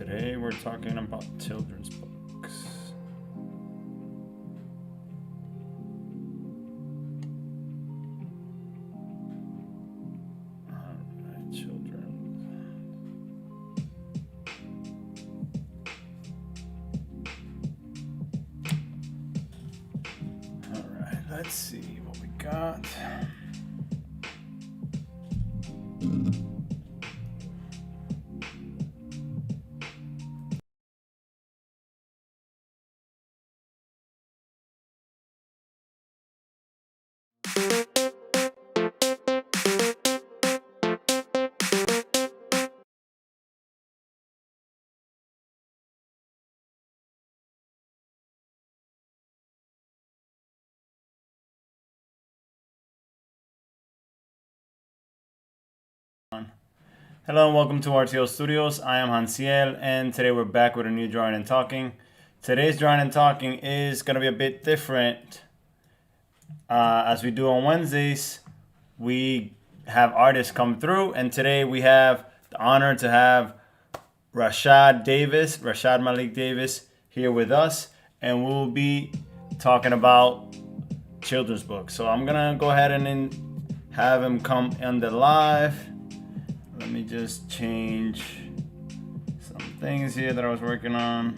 Today we're talking about children's books. Alright, children. Alright, let's see what we got. Hello and welcome to Artclstudios. I am Hansiel and today we're back with a new drawing and talking. Today's drawing and talking is going to be a bit different. As we do on Wednesdays, we have artists come through, and today we have the honor to have Rashad Malik Davis here with us, and we'll be talking about children's books. So I'm going to go ahead and have him come on the live. Let me just change some things here that I was working on.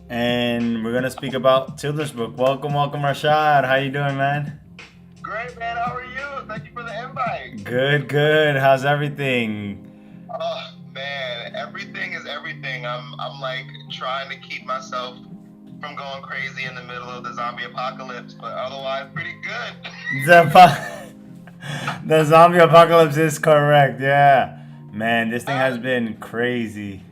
And we're gonna speak about children's book. Welcome, Rashad. How you doing, man? Great, man. How are you? Thank you for the invite. Good. How's everything? Oh, man. Everything is everything. I'm like trying to keep myself from going crazy in the middle of the zombie apocalypse, but otherwise pretty good. The zombie apocalypse is correct, yeah. Man, this thing has been crazy.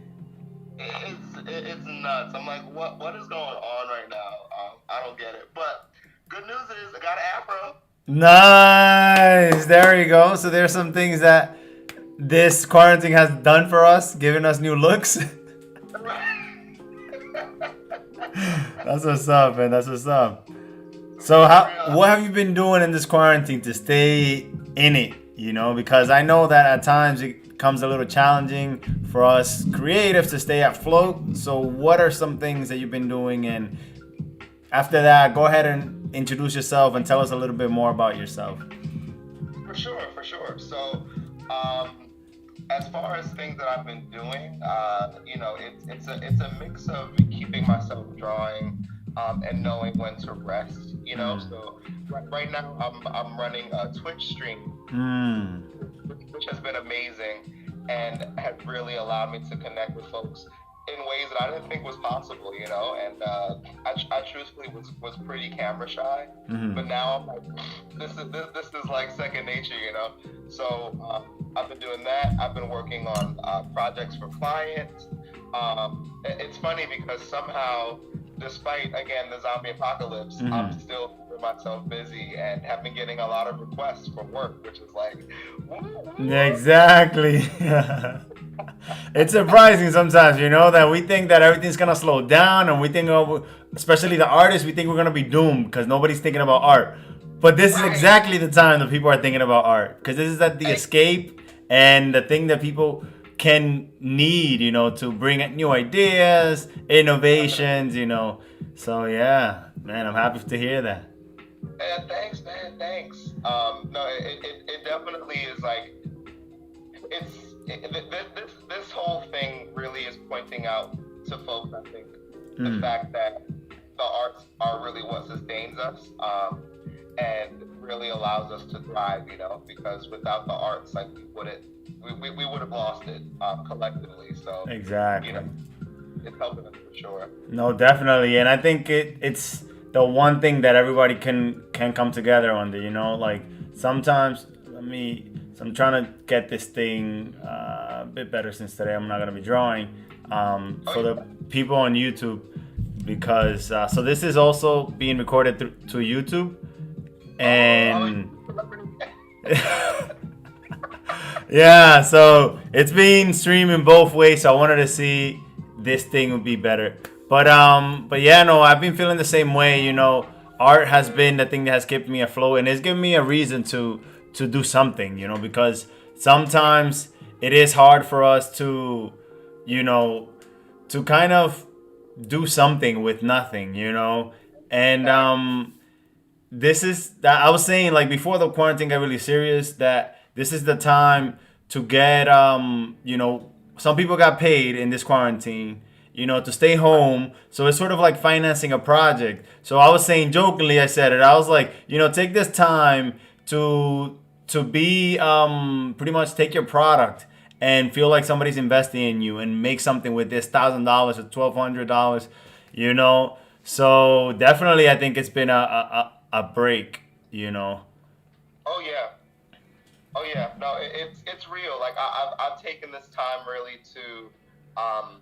It's nuts. I'm like, what is going on right now? I don't get it. But good news is I got an afro. Nice. There you go. So there's some things that this quarantine has done for us, giving us new looks. That's what's up, man. That's what's up. So what have you been doing in this quarantine to stay in it, you know? Because I know that at times it becomes a little challenging for us creatives to stay afloat. So what are some things that you've been doing? And after that, go ahead and introduce yourself and tell us a little bit more about yourself. For sure. So, as far as things that I've been doing, it's a mix of keeping myself drawing and knowing when to rest. So right now I'm running a Twitch stream, which has been amazing and has really allowed me to connect with folks in ways that I didn't think was possible. And I truthfully was pretty camera shy, but now I'm like, this is like second nature. So I've been doing that. I've been working on projects for clients. It's funny because somehow, despite, again, the zombie apocalypse, I'm still keeping myself busy and have been getting a lot of requests for work, which is like, yeah, exactly. It's surprising sometimes, that we think that everything's going to slow down, and we think, especially the artists, we think we're going to be doomed because nobody's thinking about art. But this is exactly the time that people are thinking about art, because this is the escape and the thing that people can need, to bring new ideas, innovations, So yeah, man, I'm happy to hear that. Thanks, man. Thanks. No, it definitely is like, this whole thing really is pointing out to folks, I think, the fact that the arts are really what sustains us, and really allows us to thrive, because without the arts, like, we would have lost it collectively. So exactly, it's helping us for sure. No, definitely, and I think it's the one thing that everybody can come together under. Like sometimes, so I'm trying to get this thing a bit better since today I'm not gonna be drawing for the people on YouTube, because so this is also being recorded to YouTube, and yeah, so it's being streaming both ways. So I wanted to see this thing would be better, but yeah, no, I've been feeling the same way. Art has been the thing that has kept me afloat, and it's given me a reason to do something. Because sometimes it is hard for us to you know, to kind of do something with nothing, you know. And this is that I was saying, like, before the quarantine got really serious, that this is the time to get you know, some people got paid in this quarantine, you know, to stay home. So it's sort of like financing a project. So I was saying jokingly, I said it. I was like, you know, take this time to be pretty much take your product and feel like somebody's investing in you and make something with this $1,000 or $1,200, you know. So definitely, I think it's been a break, you know. Oh yeah. Oh yeah, no, it's real. Like I've taken this time really to, um,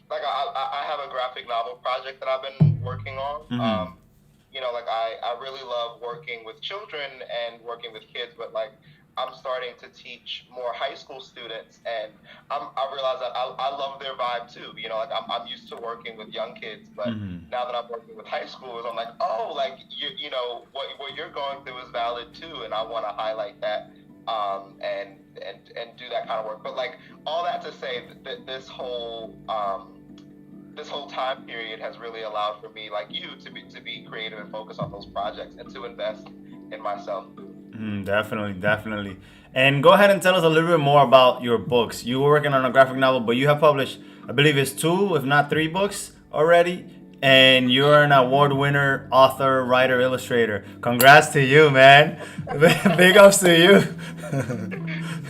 like I have a graphic novel project that I've been working on. Mm-hmm. You know, like I really love working with children and working with kids, but like I'm starting to teach more high school students, and I realize that I love their vibe too. You know, like I'm used to working with young kids, but Mm-hmm. now that I'm working with high schoolers, I'm like, oh, like you know what you're going through is valid too, and I want to highlight that, and do that kind of work. But like all that to say that this whole time period has really allowed for me, like you, to be creative and focus on those projects and to invest in myself. Definitely, definitely. And go ahead and tell us a little bit more about your books. You were working on a graphic novel, but you have published, I believe it's two, if not three books already. And you're an award winner, author, writer, illustrator. Congrats to you, man. Big ups to you.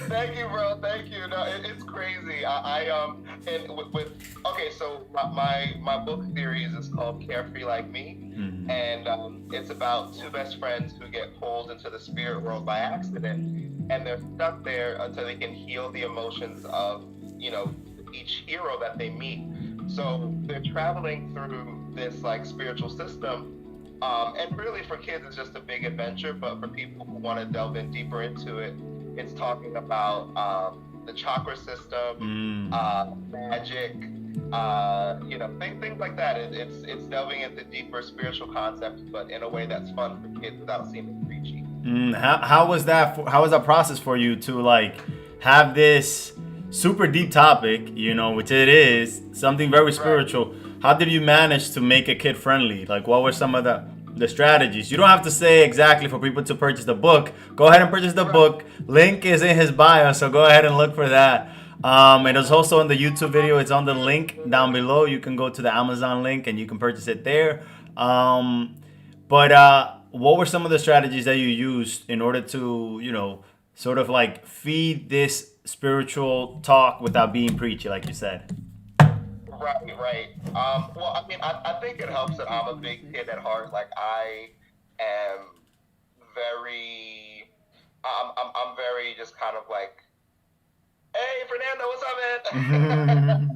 Thank you, bro. Thank you. No, it's crazy. And with okay, so my book series is called Carefree Like Me, Mhm. and it's about two best friends who get pulled into the spirit world by accident, and they're stuck there until they can heal the emotions of, you know, each hero that they meet. So they're traveling through this like spiritual system. And really, for kids, it's just a big adventure. But for people who want to delve in deeper into it, it's talking about the chakra system, Mm. magic, you know, things like that. It's delving into deeper spiritual concepts, but in a way that's fun for kids without seeming preachy. How was that? How was that process for you to like have this super deep topic, you know, which it is something very Right. spiritual? How did you manage to make it kid friendly? Like, what were some of the strategies? You don't have to say exactly for people to purchase the book. Go ahead and purchase the Right. book. Link is in his bio, so go ahead and look for that. And it's also in the YouTube video. It's on the link down below. You can go to the Amazon link and you can purchase it there. But what were some of the strategies that you used in order to, you know, sort of like feed this spiritual talk without being preachy, like you said? Right, right. Well, I mean, I think it helps that I'm a big kid at heart. Like I am very, I'm very just kind of like, hey, Fernando, what's up, man?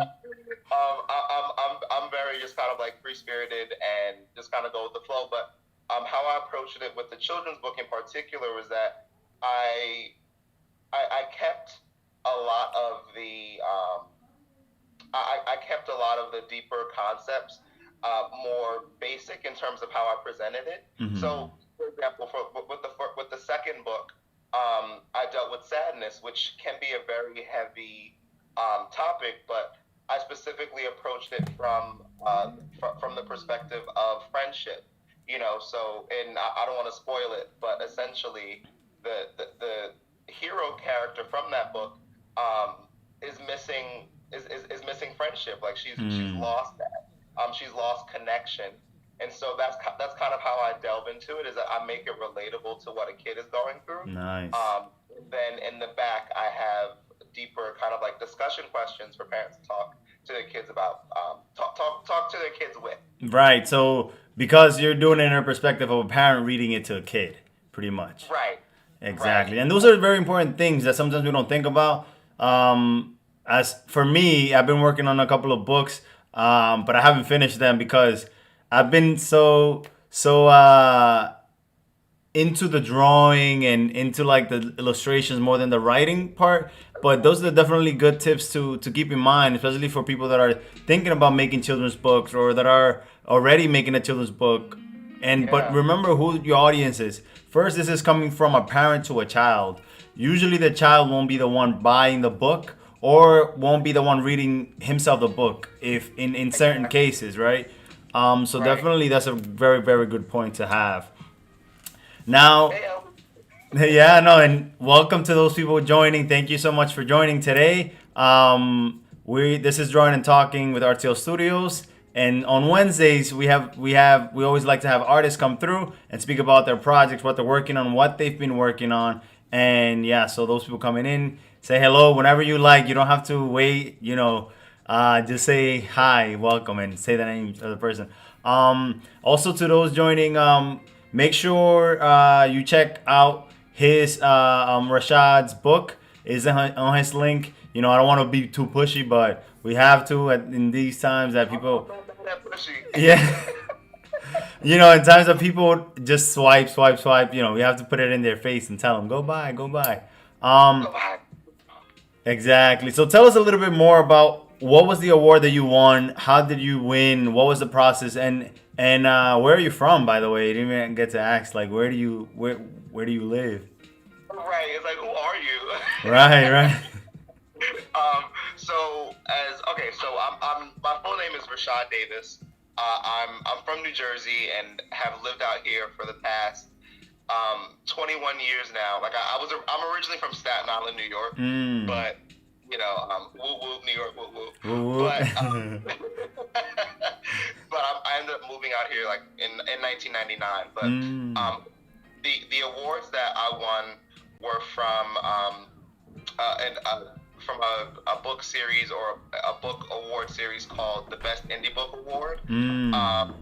I'm very just kind of like free spirited and just kind of go with the flow. But how I approached it with the children's book in particular was that I I kept a lot of I kept a lot of the deeper concepts more basic in terms of how I presented it. Hmm. So, for example, with the second book, I dealt with sadness, which can be a very heavy topic, but I specifically approached it from the perspective of friendship. You know, so and I don't want to spoil it, but essentially, the hero character from that book is missing is missing friendship. Like she's Mm. lost that. She's lost connection, and so that's kind of how I delve into it. Is that I make it relatable to what a kid is going through. Nice. Then in the back, I have deeper kind of like discussion questions for parents to talk to their kids about. Talk to their kids with. Right. So because you're doing it in a perspective of a parent reading it to a kid, pretty much. Right. Right. Exactly. And those are very important things that sometimes we don't think about. As for me, I've been working on a couple of books, but I haven't finished them because I've been so into the drawing and into like the illustrations more than the writing part. But those are definitely good tips to keep in mind, especially for people that are thinking about making children's books or that are already making a children's book. And but Yeah. remember who your audience is. First, this is coming from a parent to a child. Usually the child won't be the one buying the book or won't be the one reading himself the book if in certain cases, right? So Right. definitely that's a very, very good point to have. Now, Heyo. yeah, no, and welcome to those people joining. Thank you so much for joining today. This is Drawing and Talking with Artclstudios, and on Wednesdays we always like to have artists come through and speak about their projects, what they're working on, what they've been working on, and yeah, so those people coming in, say hello whenever you like. You don't have to wait, just say hi, welcome, and say the name of the person. Also to those joining, make sure you check out his Rashad's book is on his link. I don't want to be too pushy, but we have to in these times that people, yeah, in times that people just swipe, we have to put it in their face and tell them go buy, go buy. Exactly. So tell us a little bit more about what was the award that you won? How did you win? What was the process? And where are you from, by the way? You didn't even get to ask. Like, where do you live? Right. It's like, who are you? Right. So I'm my full name is Rashad Davis. I'm from New Jersey and have lived out here for the past 21 years now. Like I'm originally from Staten Island, New York, but woo woo, New York, woo woo. Woo-woo. But I ended up moving out here like in 1999. But the awards that I won were from a book series or a book award series called the Best Indie Book Award. And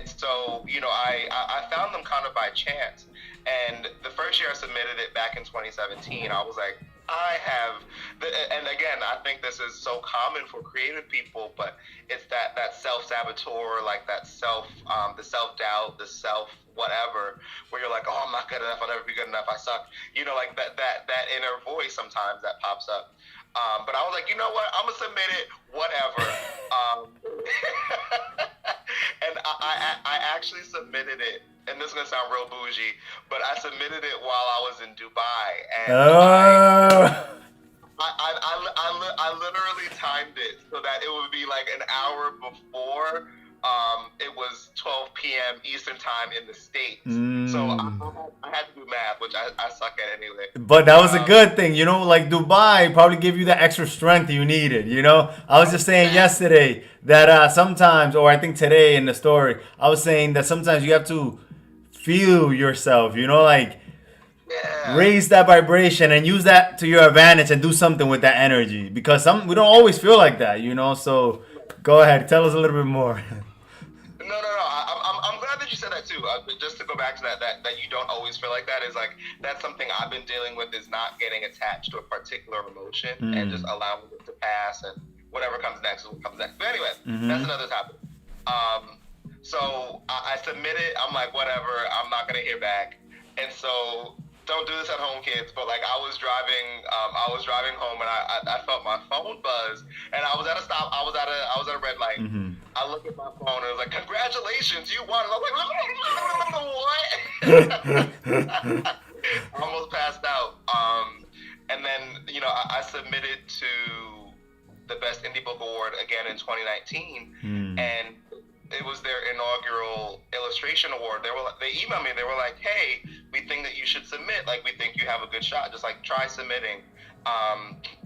so, I found them kind of by chance. And the first year I submitted it back in 2017, I was like, and again, I think this is so common for creative people, but it's that self-saboteur, like that the self-doubt, the self-whatever, where you're like, oh, I'm not good enough, I'll never be good enough, I suck. Like that inner voice sometimes that pops up. But I was like, you know what? I'm gonna submit it, whatever. And I actually submitted it, and this is gonna sound real bougie, but I submitted it while I was in Dubai, and I literally timed it so that it would be like an hour before it was 12 p.m. Eastern time in the States. So I had to do math, which I suck at anyway. But that was a good thing, like Dubai probably gave you the extra strength you needed, I was just saying yesterday that sometimes, or I think today in the story, I was saying that sometimes you have to feel yourself, raise that vibration and use that to your advantage and do something with that energy, because we don't always feel like that, so go ahead, tell us a little bit more. No. I'm glad that you said that too. Just to go back to that you don't always feel like that is like, that's something I've been dealing with, is not getting attached to a particular emotion and just allowing it to pass, and whatever comes next is what comes next. But anyway, that's another topic. So I submit it. I'm like, whatever. I'm not gonna hear back. And so don't do this at home, kids. But like, I was driving home, and I felt my phone buzz, and I was at a stop. I was at a red light. I looked at my phone, and it was like, congratulations, you won. And I was like, what? I almost passed out. And then I submitted to the Best Indie Book Award again in 2019, and it was their inaugural illustration award. They emailed me. They were like, "Hey, we think that you should submit. Like, we think you have a good shot. Just like try submitting."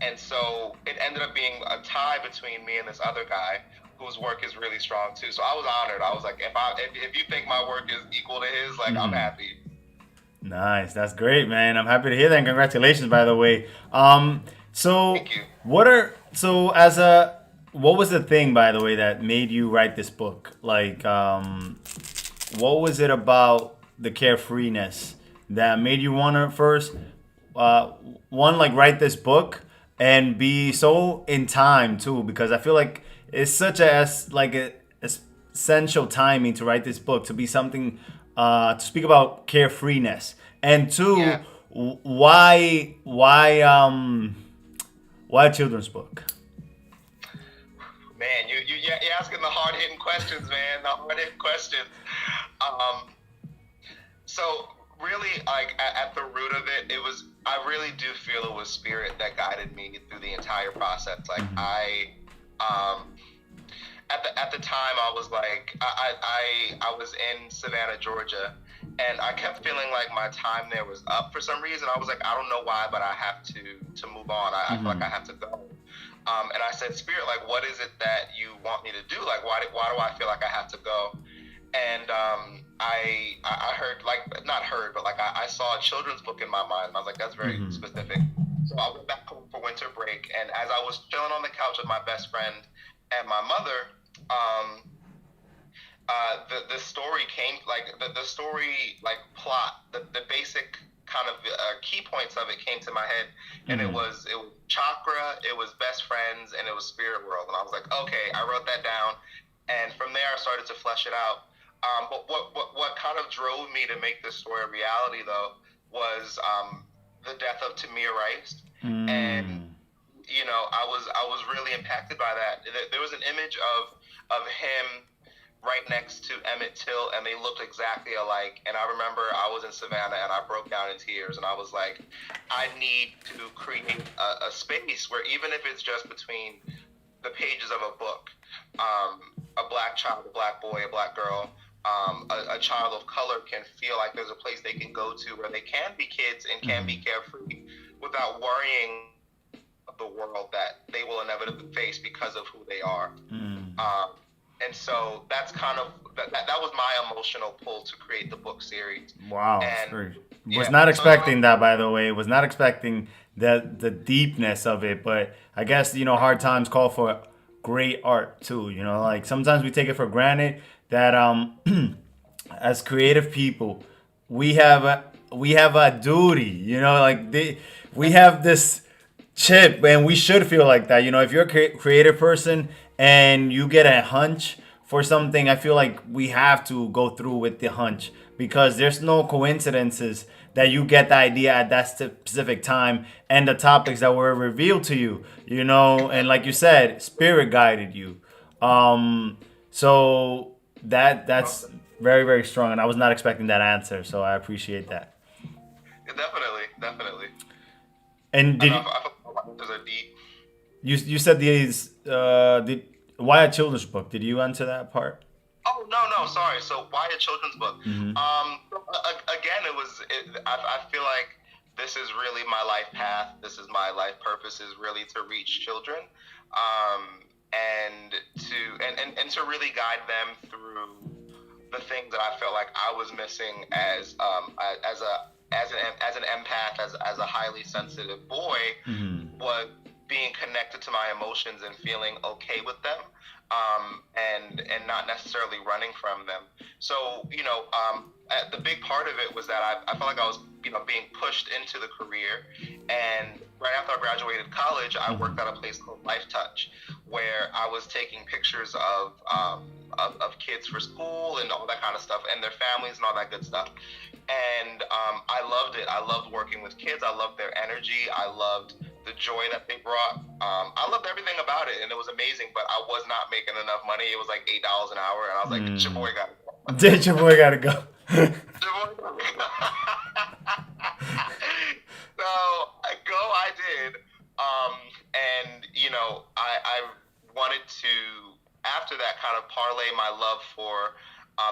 And so it ended up being a tie between me and this other guy whose work is really strong too. So I was honored. I was like, if you think my work is equal to his, like, I'm happy. Nice. That's great, man. I'm happy to hear that. And congratulations, by the way. So Thank you. what was the thing, by the way, that made you write this book? Like, what was it about the carefreeness that made you want to first, one, like, write this book, and be so in time too? Because I feel like it's such a essential timing to write this book, to be something, to speak about carefreeness, and two, why a children's book? Man, you're asking the hard-hitting questions, man. The hard-hitting questions. So really, like, at the root of it, I really do feel it was spirit that guided me through the entire process. Like, Mm-hmm. um, at the time, I was like, I was in Savannah, Georgia, and I kept feeling like my time there was up for some reason. I was like, I don't know why, but I have to move on. I feel like I have to go. And I said, Spirit, like, what is it that you want me to do? Like, why do I feel like I have to go? And I heard, like, not heard, but like I saw a children's book in my mind. And I was like, that's very Mm-hmm. specific. So I went back home for winter break, and as I was chilling on the couch with my best friend and my mother, um, the story came, like, the story, like, plot, the basic kind of key points of it came to my head, and Mm-hmm. it was chakra, it was best friends, and it was spirit world. And I was like, okay, I wrote that down, and from there I started to flesh it out. But what kind of drove me to make this story a reality, though, was the death of Tamir, and Mm. I was really impacted by that. There was an image of him right next to Emmett Till, and they looked exactly alike. And I remember I was in Savannah, and I broke down in tears, and I was like, I need to create a space where, even if it's just between the pages of a book, a black child, a black boy, a black girl, a child of color can feel like there's a place they can go to where they can be kids and can be Mm-hmm. carefree without worrying the world that they will inevitably face because of who they are. Mm. And so that's kind of that was my emotional pull to create the book series. Wow, it's And very. Was yeah, not so that expecting that, by the way. Was not expecting the deepness of it, but I guess hard times call for great art too. Like sometimes we take it for granted that as creative people, we have a duty. We have this chip, and we should feel like that. If you're a creative person and you get a hunch for something, I feel like we have to go through with the hunch, because there's no coincidences that you get the idea at that specific time and the topics that were revealed to you. And like you said, spirit guided you. So that's very, very strong, and I was not expecting that answer, so I appreciate that. definitely. And I know did I feel like those are deep. you said these did why a children's book? Did you answer that part? Oh, no, sorry. So why a children's book? Mm-hmm. Again, I feel like this is really my life path. This is my life purpose, is really to reach children, and to really guide them through the things that I felt like I was missing as an empath, as a highly sensitive boy, Mm-hmm. was being connected to my emotions and feeling okay with them, and not necessarily running from them. So the big part of it was that I felt like I was being pushed into the career, and right after I graduated college, I worked at a place called Life Touch, where I was taking pictures of kids for school and all that kind of stuff, and their families and all that good stuff. And I loved it. I loved working with kids. I loved their energy. I loved the joy that they brought. I loved everything about it, and it was amazing. But I was not making enough money. It was like $8 an hour, and I was like, "Your boy got it." Did your boy gotta go? Your boy So I did, and I wanted to, after that, kind of parlay my love for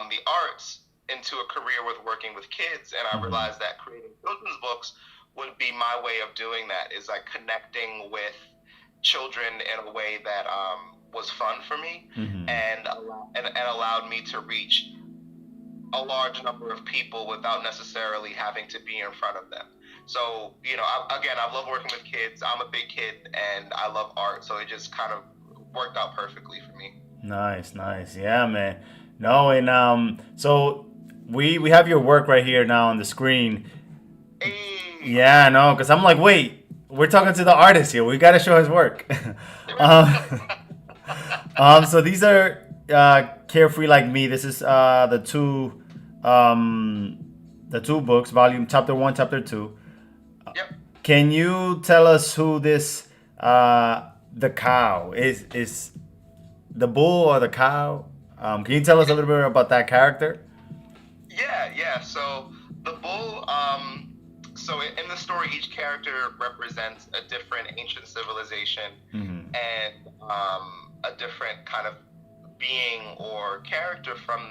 the arts into a career with working with kids, and I realized that creating children's books would be my way of doing that, is like connecting with children in a way that was fun for me, Mm-hmm. and allowed me to reach a large number of people without necessarily having to be in front of them. So, I love working with kids. I'm a big kid, and I love art, so it just kind of worked out perfectly for me. Nice, nice. Yeah, man. No, and so we have your work right here now on the screen. Hey, Yeah, no, because I'm like, wait, we're talking to the artist here. We got to show his work. um, so these are Carefree Like Me. This is the two books, volume chapter 1, chapter 2. yep. Can you tell us who this the cow is the bull or the cow? Can you tell us a little bit about that character? Yeah. So The bull. So in the story, each character represents a different ancient civilization Mm-hmm. and a different kind of being or character from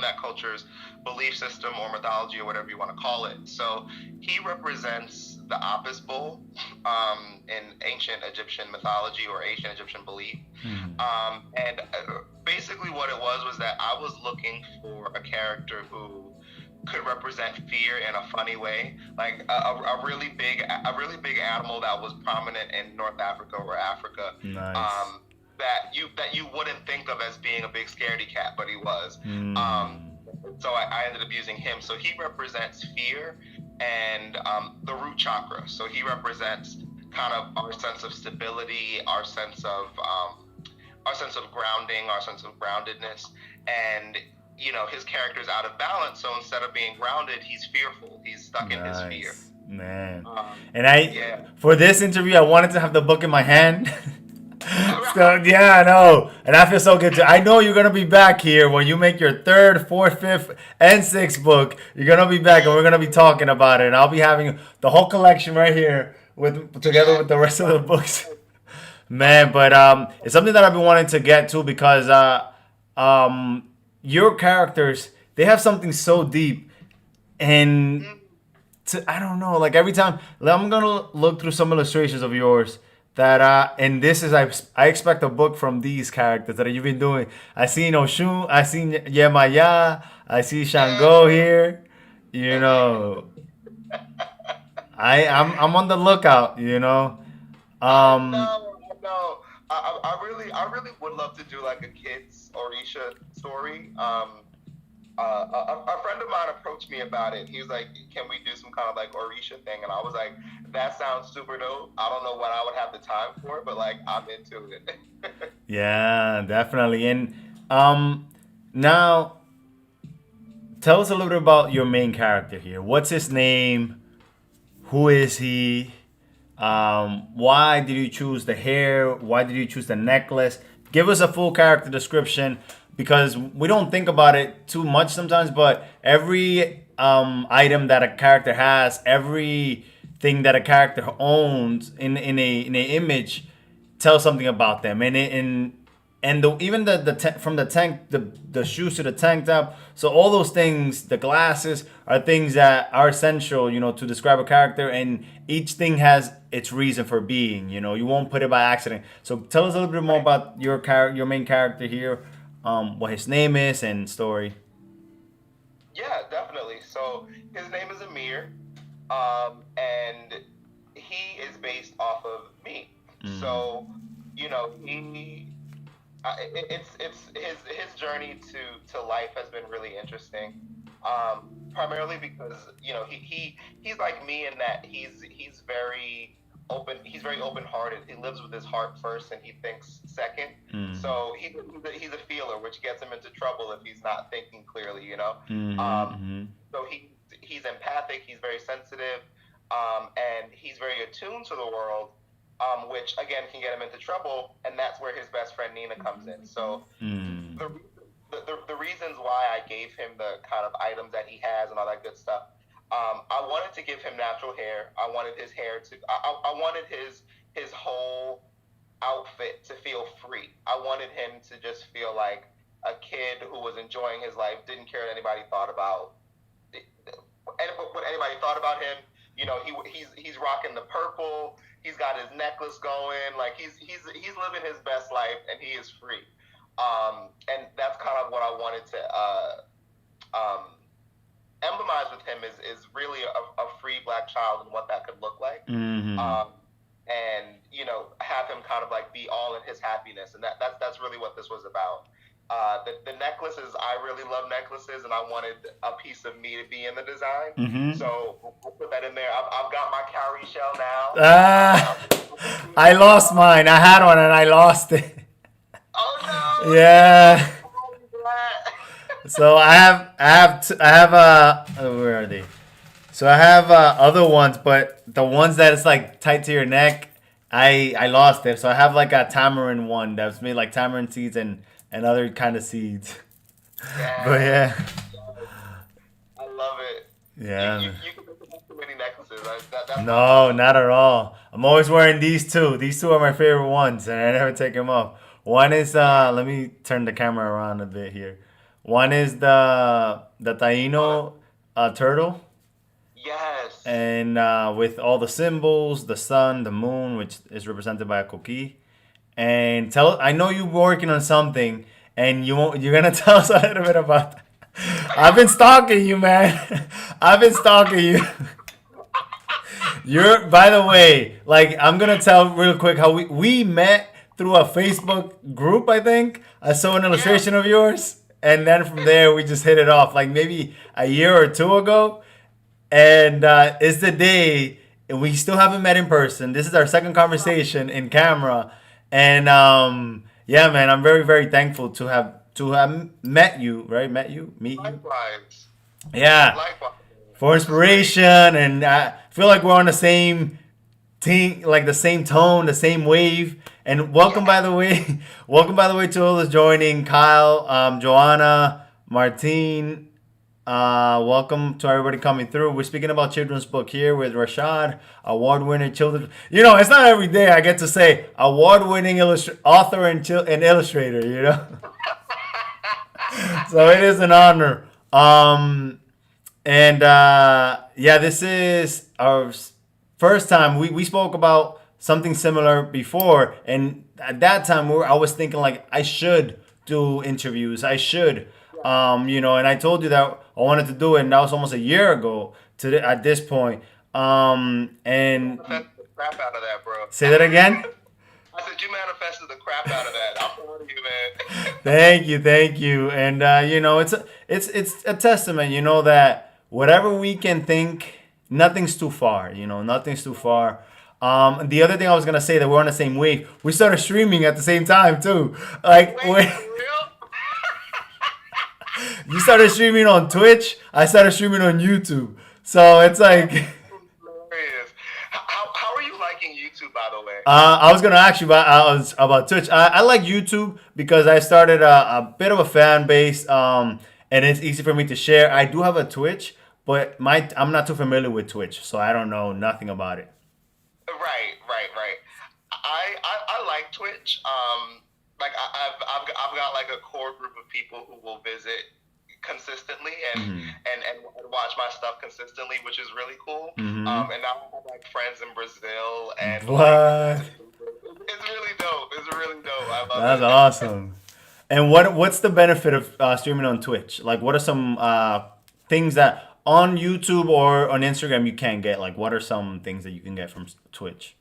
that culture's belief system or mythology or whatever you want to call it. So he represents the Apis bull in ancient Egyptian mythology or ancient Egyptian belief. Mm-hmm. And basically, what it was that I was looking for a character who could represent fear in a funny way, like a really big animal that was prominent in North Africa or Africa. Nice. That you wouldn't think of as being a big scaredy cat, but he was. Mm. So I ended up using him. So he represents fear and the root chakra. So he represents kind of our sense of stability, our sense of grounding, our sense of groundedness, and his character's out of balance. So instead of being grounded, he's fearful. He's stuck in his fear. Man. Um, And for this interview, I wanted to have the book in my hand. So yeah, I know, and I feel so good too. I know you're gonna be back here when you make your third, fourth, fifth, and sixth book. You're gonna be back, and we're gonna be talking about it. And I'll be having the whole collection right here together with the rest of the books. Man, but it's something that I've been wanting to get to because your characters, they have something so deep, and I don't know, like every time I'm gonna look through some illustrations of yours that and this is I expect a book from these characters that you've been doing. I seen Oshun, I seen Yemaya, I see Shango here. You know, I'm on the lookout. You know, I um, know, I know. I really would love to do like a kids Orisha story. A friend of mine approached me about it. He was like, "Can we do some kind of like Orisha thing?" And I was like, "That sounds super dope. I don't know what I would have the time for, but like I'm into it." yeah, definitely. And now tell us a little bit about your main character here. What's his name? Who is he? Why did you choose the hair? Why did you choose the necklace? Give us a full character description because we don't think about it too much sometimes, but every item that a character has, everything that a character owns in a image tells something about them. Even from the tank, the shoes to the tank top. So all those things, the glasses are things that are essential, to describe a character, and each thing has its reason for being. You won't put it by accident. So tell us a little bit more Right. about your main character here, what his name is and story. Yeah, definitely. So his name is Amir, and he is based off of me. Mm. So, he it's his journey to life has been really interesting. Primarily because he's like me in that he's very open. He's very open hearted. He lives with his heart first, and he thinks second. Mm. So he's a feeler, which gets him into trouble if he's not thinking clearly. Mm-hmm. Um, Mm-hmm. so he's empathic. He's very sensitive, and he's very attuned to the world, which again can get him into trouble, and that's where his best friend Nina comes in. So Mm. the the reasons why I gave him the kind of items that he has and all that good stuff. I wanted to give him natural hair. I wanted his hair to. I wanted his whole outfit to feel free. I wanted him to just feel like a kid who was enjoying his life, didn't care what anybody thought about what anybody thought about him. He's rocking the purple. He's got his necklace going. Like he's living his best life, and he is free. And that's kind of what I wanted to emblemise with him is really a free black child and what that could look like. Mm-hmm. And have him kind of like be all in his happiness, and that's really what this was about. The necklaces, I really love necklaces, and I wanted a piece of me to be in the design. Mm-hmm. So we'll put that in there. I've got my cowrie shell now. I lost mine. I had one and I lost it. Oh no! Yeah. So where are they? So I have other ones, but the ones that it's like tight to your neck, I lost it. So I have like a tamarind one that's made like tamarind seeds and other kind of seeds. But Yes, yeah, I love it. Yeah. You can make too many necklaces. That's No, not at all. I'm always wearing these two. These two are my favorite ones, and I never take them off. One is let me turn the camera around a bit here. One is the Taino turtle, yes. and with all the symbols, the sun, the moon, which is represented by a coquille. And tell, I know you're working on something, and you're gonna tell us a little bit about that. I've been stalking you, man. I've been stalking you. You're, by the way, like I'm gonna tell real quick how we met through a Facebook group. I think I saw an illustration of yours, and then from there we just hit it off. Like maybe a year or two ago, and it's the day and we still haven't met in person. This is our second conversation in camera, and yeah, man, I'm very very thankful to have met you. Right, meet you. Likewise. Yeah, Likewise. for inspiration, and I feel like we're on the same team, like the same tone, the same wave. And welcome, by the way, welcome, by the way, to all those joining: Kyle, Joanna, Martine. Welcome to everybody coming through. We're speaking about children's book here with Rashad, award-winning children. You know, it's not every day I get to say award-winning author and illustrator. You know, so it is an honor. And yeah, this is our first time. We spoke about something similar before, and at that time I was thinking like I should do interviews. I should, you know, and I told you that I wanted to do it, and that was almost a year ago at this point. And Manifested the crap out of that, bro. say that again. I said you manifested the crap out of that. I'm proud of you, man. Thank you, and you know, it's a testament, you know, that whatever we can think, nothing's too far. You know, nothing's too far. The other thing I was gonna say that we're on the same wave. We started streaming at the same time too. Like Wait, when for real? you started streaming on Twitch, I started streaming on YouTube. So it's like. Hilarious. How are you liking YouTube, by the way? I was gonna ask you about Twitch. I like YouTube because I started a bit of a fan base, and it's easy for me to share. I do have a Twitch, but I'm not too familiar with Twitch, so I don't know nothing about it. Right. I like Twitch. Like I've got like a core group of people who will visit consistently and watch my stuff consistently, which is really cool. And now I have like friends in Brazil, and What? like, it's really dope. It's really dope. I love That's it. awesome. And what's the benefit of streaming on Twitch? Like, what are some things that on YouTube or on Instagram you can't get? Like, what are some things that you can get from Twitch?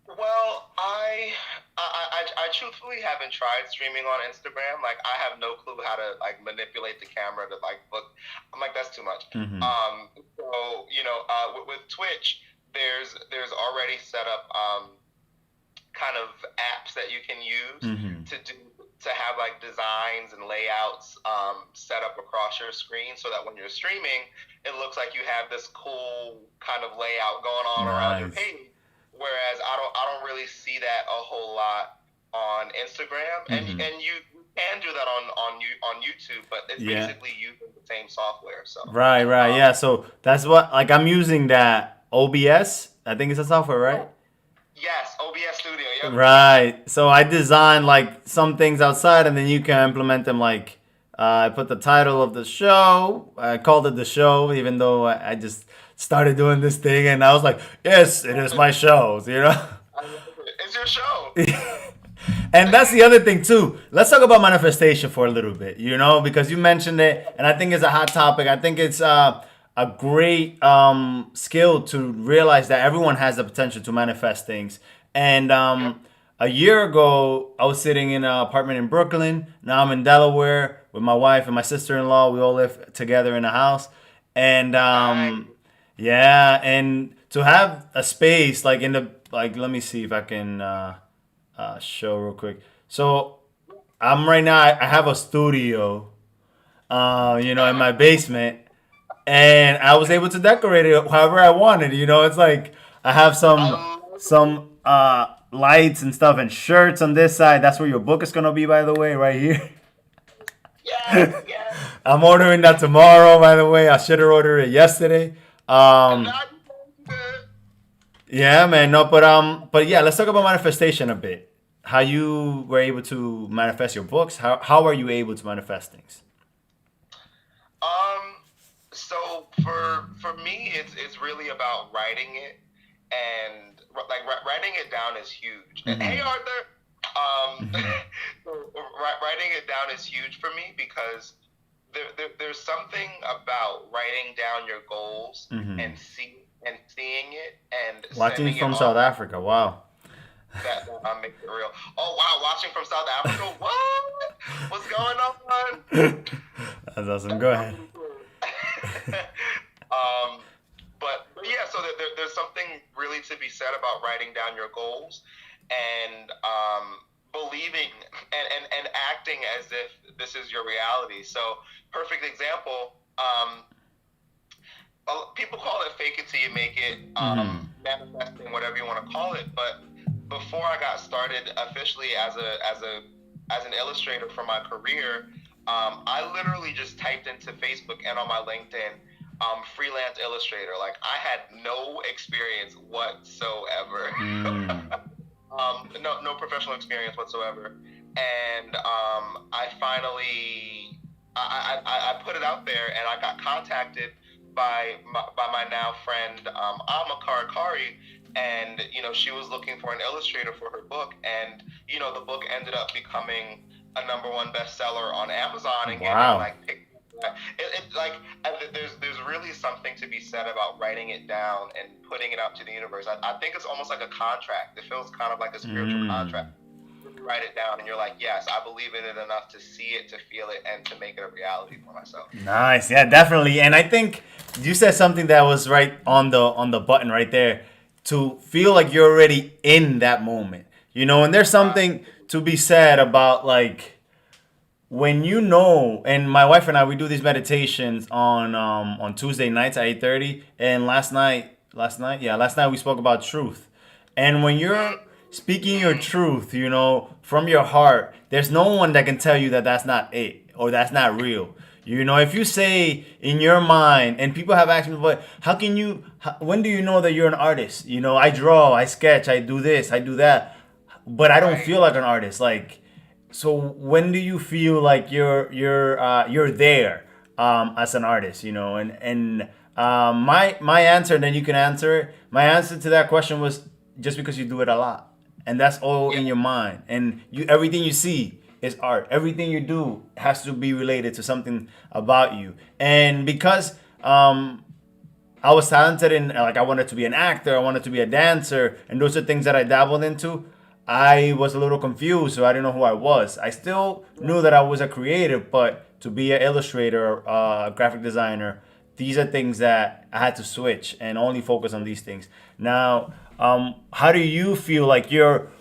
Well, I truthfully haven't tried streaming on Instagram. Like, I have no clue how to like manipulate the camera to like book. I'm like, that's too much. So you know, with Twitch, there's already set up kind of apps that you can use to have like designs and layouts set up across your screen, so that when you're streaming, it looks like you have this cool kind of layout going on around your page. Whereas I don't really see that a whole lot on Instagram, and you can do that on YouTube, but it's basically using the same software. So Right, yeah. So that's what, like, I'm using that OBS. I think it's a software, right? yes, OBS Studio. Yep. Right. So I designed like some things outside, and then you can implement them. Like I put the title of the show. I called it the show, even though I just started doing this thing, and I was like, yes, it is my show. You know. It's your show. And that's the other thing too. Let's talk about manifestation for a little bit, you know, because you mentioned it, and I think it's a hot topic. I think it's a great skill to realize that everyone has the potential to manifest things. And a year ago, I was sitting in an apartment in Brooklyn. Now I'm in Delaware with my wife and my sister-in-law. We all live together in a house. And yeah, and to have a space like in the, like, let me see if I can show real quick. So I'm right now, I have a studio, you know, in my basement, and I was able to decorate it however I wanted. You know, it's like I have some lights and stuff and shirts on this side. That's where your book is gonna be, by the way, right here. Yes. I'm ordering that tomorrow, by the way. I should have ordered it yesterday. And now you good. Yeah, man. No, but yeah, let's talk about manifestation a bit. How you were able to manifest your books. How are you able to manifest things? Um, so for me, it's really about writing it, and like writing it down is huge. And hey, Mm-hmm. Arthur, Mm-hmm. so, writing it down is huge for me because there's something about writing down your goals Mm-hmm. and seeing it and Watching sending it from off. South Africa. Wow. That makes it real. Oh wow, watching from South Africa. What? What's going on? That's awesome. Go ahead. um, but yeah, so there's something really to be said about writing down your goals and believing and acting as if this is your reality. So, perfect example. People call it fake it till you make it, Mm-hmm. manifesting, whatever you want to call it. But before I got started officially as an illustrator for my career, I literally just typed into Facebook and on my LinkedIn, freelance illustrator. Like I had no experience whatsoever. Mm. No professional experience whatsoever. And I finally I put it out there, and I got contacted by my now friend Amakar Kari, and she was looking for an illustrator for her book, and the book ended up becoming a #1 bestseller on Amazon and getting Wow. like picked. Like there's really something to be said about writing it down and putting it out to the universe. I think it's almost like a contract. It feels kind of like a spiritual Mm. contract. You write it down and you're like, yes, I believe in it enough to see it, to feel it, and to make it a reality for myself. Nice. Yeah, definitely. And I think you said something that was right on the button right there to feel like you're already in that moment. And there's Right. something to be said about like when and my wife and I we do these meditations on Tuesday nights at 8:30 and last night we spoke about truth. And when you're speaking your truth, from your heart, there's no one that can tell you that that's not it or that's not real. If you say in your mind, and people have asked me, but when do you know that you're an artist? I draw, I sketch, I do this, I do that, but I don't Right. feel like an artist. Like, so when do you feel like you're there as an artist? My answer, and then you can answer it. My answer to that question was just because you do it a lot, and that's all Yeah. in your mind, and everything you see is art. Everything you do has to be related to something about you, and because I was talented in, like, I wanted to be an actor, I wanted to be a dancer, and those are things that I dabbled into. I was a little confused, so I didn't know who I was. I still knew that I was a creative, but to be an illustrator, a graphic designer, these are things that I had to switch and only focus on these things. Now, how do you feel like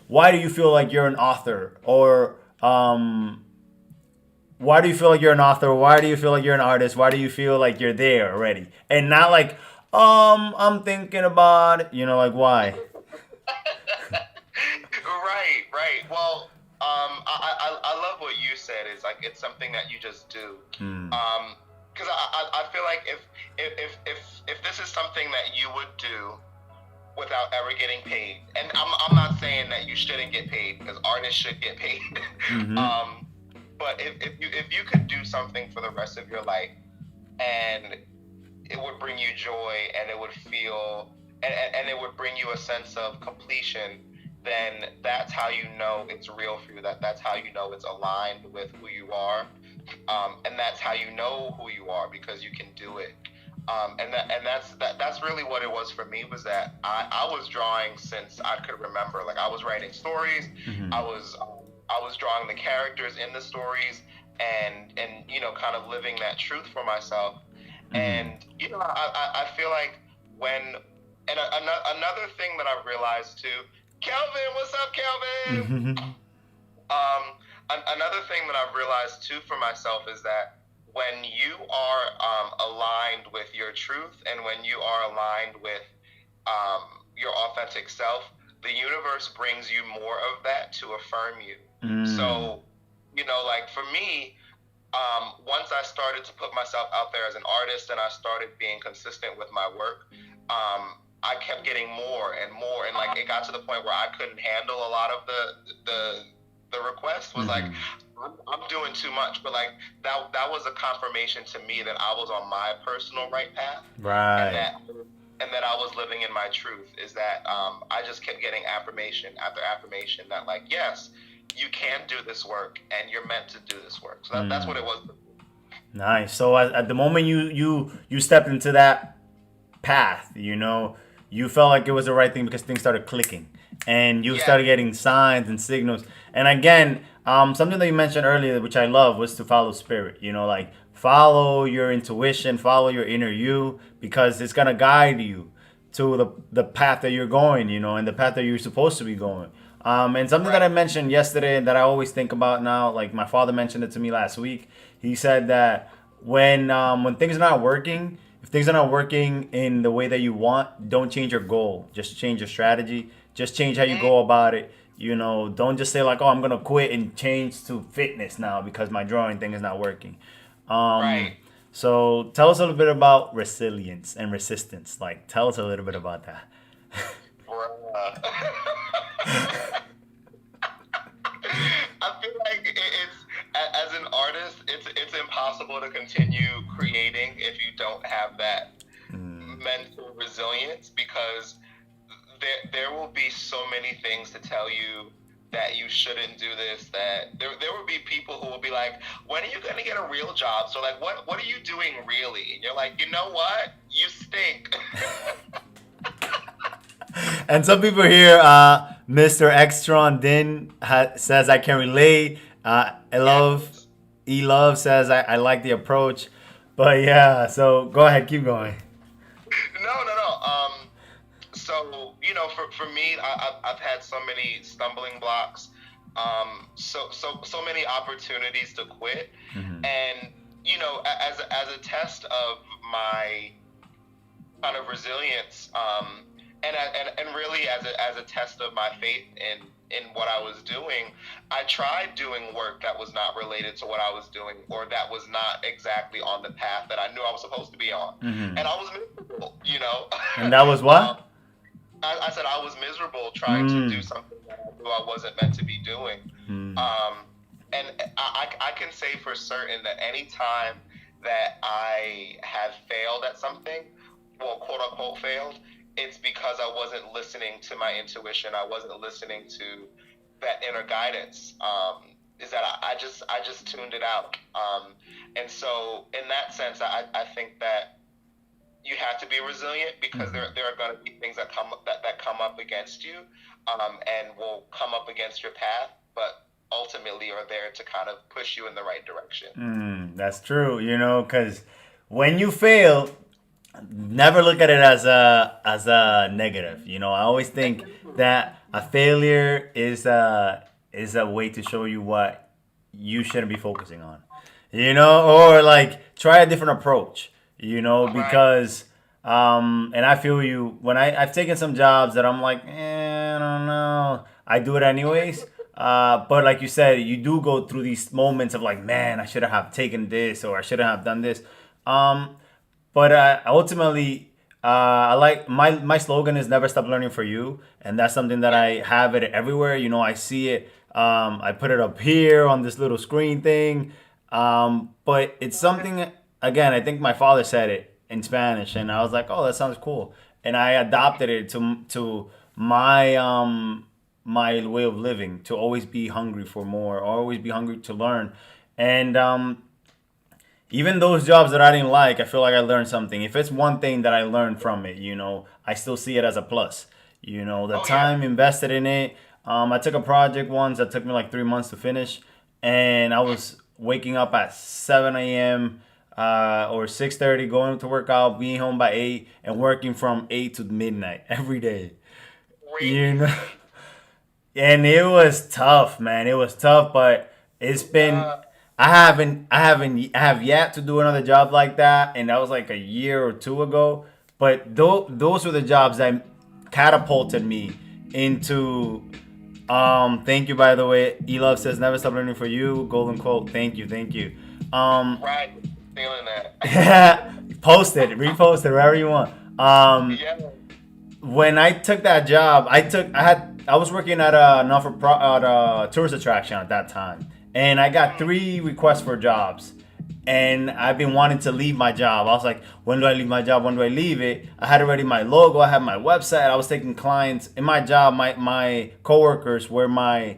why do you feel like you're an author? Or why do you feel like you're an author? Why do you feel like you're an artist? Why do you feel like you're there already? And not like, I'm thinking about it. Like, why? Right, right. Well, I love what you said. Is like it's something that you just do. Hmm. Because I feel like if this is something that you would do without ever getting paid, and I'm not saying that you shouldn't get paid because artists should get paid. Mm-hmm. um, but if you could do something for the rest of your life and it would bring you joy and it would feel and it would bring you a sense of completion, then that's how you know it's real for you. That's how you know it's aligned with who you are, and that's how you know who you are because you can do it. That's really what it was for me, was that I was drawing since I could remember. Like I was writing stories, Mm-hmm. I was drawing the characters in the stories, and kind of living that truth for myself. Mm-hmm. And I feel like when another thing that I realized too, Kelvin, what's up, Kelvin? Mm-hmm. Another thing that I've realized too for myself is that when you are aligned with your truth and when you are aligned with your authentic self, the universe brings you more of that to affirm you. Mm. So, like for me, once I started to put myself out there as an artist and I started being consistent with my work, I kept getting more and more, and like it got to the point where I couldn't handle a lot of the requests. Was like, I'm doing too much, but like that was a confirmation to me that I was on my personal right path, Right. and that I was living in my truth. Is that I just kept getting affirmation after affirmation that like, yes, you can do this work and you're meant to do this work. So that's what it was. Nice. So at the moment you stepped into that path, you know, you felt like it was the right thing because things started clicking, and you Yeah. started getting signs and signals. And again, something that you mentioned earlier, which I love, was to follow spirit. You know, like follow your intuition, follow your inner you, because it's gonna guide you to the path that you're going. You know, and the path that you're supposed to be going. And something that I Right. mentioned yesterday and that I always think about now, like my father mentioned it to me last week. He said that when things are not working, if things are not working in the way that you want, don't change your goal. Just change your strategy. Just change how you Mm, go about it. You know, don't just say like, "Oh, I'm gonna quit and change to fitness now because my drawing thing is not working." Um, right. so tell us a little bit about resilience and resistance. Like, tell us a little bit about that. Bruh. I feel like as an artist, it's impossible to continue creating if you don't have that mental resilience, because there will be so many things to tell you that you shouldn't do this, that there will be people who will be like, when are you going to get a real job? So like, what are you doing really? And you're like, you know what, you stink. And some people here, Mr. Extron Din says, I can relate. I love, Yes. E-Love says, I like the approach. But yeah, so go ahead, keep going. No. So for me, I've had so many stumbling blocks, so many opportunities to quit, and as a test of my kind of resilience, and really as a test of my faith in what I was doing, I tried doing work that was not related to what I was doing, or that was not exactly on the path that I knew I was supposed to be on, and I was miserable. And that was um, what? I said I was miserable trying to do Mm. something that I knew I wasn't meant to be doing. Mm. Um, and I can say for certain that any time that I have failed at something, well, quote unquote failed, it's because I wasn't listening to my intuition. I wasn't listening to that inner guidance. Is that I just tuned it out. And so in that sense, I think that you have to be resilient, because there are going to be things that come up against you, and will come up against your path, but ultimately are there to kind of push you in the right direction. That's true, you know, because when you fail, never look at it as a negative. You know, I always think that a failure is a way to show you what you shouldn't be focusing on. You know, or like try a different approach. You know, Right. because and I feel you when I've taken some jobs that I'm like, I don't know. I do it anyways. But like you said, you do go through these moments of like, man, I should have taken this or I shouldn't have done this. Um, but ultimately, I like my slogan is never stop learning for you, and that's something that Yeah. I have it everywhere. You know, I see it. I put it up here on this little screen thing. But it's something again. I think my father said it in Spanish, and I was like, oh, that sounds cool, and I adopted it to my way of living, to always be hungry for more, always be hungry to learn, and even those jobs that I didn't like, I feel like I learned something. If it's one thing that I learned from it, you know, I still see it as a plus. You know, the Oh yeah. time invested in it. I took a project once that took me like 3 months to finish, and I was waking up at 7 a.m. Or 6:30, going to work out, being home by 8, and working from 8 to midnight every day. You know, Crazy. and it was tough, man. It was tough, but it's been. Uh, I have yet to do another job like that, and that was like a year or two ago. But those were the jobs that catapulted me into. Thank you, by the way. Elove says, "Never stop learning for you." Golden quote. Thank you, thank you. Right. Feeling that. Post it, repost it, wherever you want. Yeah. When I took that job, I was working at a tourist attraction at that time, and I got 3 requests for jobs, and I've been wanting to leave my job. I was like, when do I leave my job? When do I leave it? I had already my logo, I had my website. I was taking clients in my job. My coworkers were my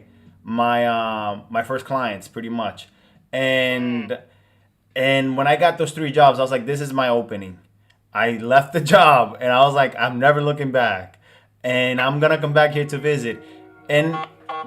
first clients, pretty much, and when I got those 3 jobs, I was like, this is my opening. I left the job and I was like, I'm never looking back. And I'm going to come back here to visit. And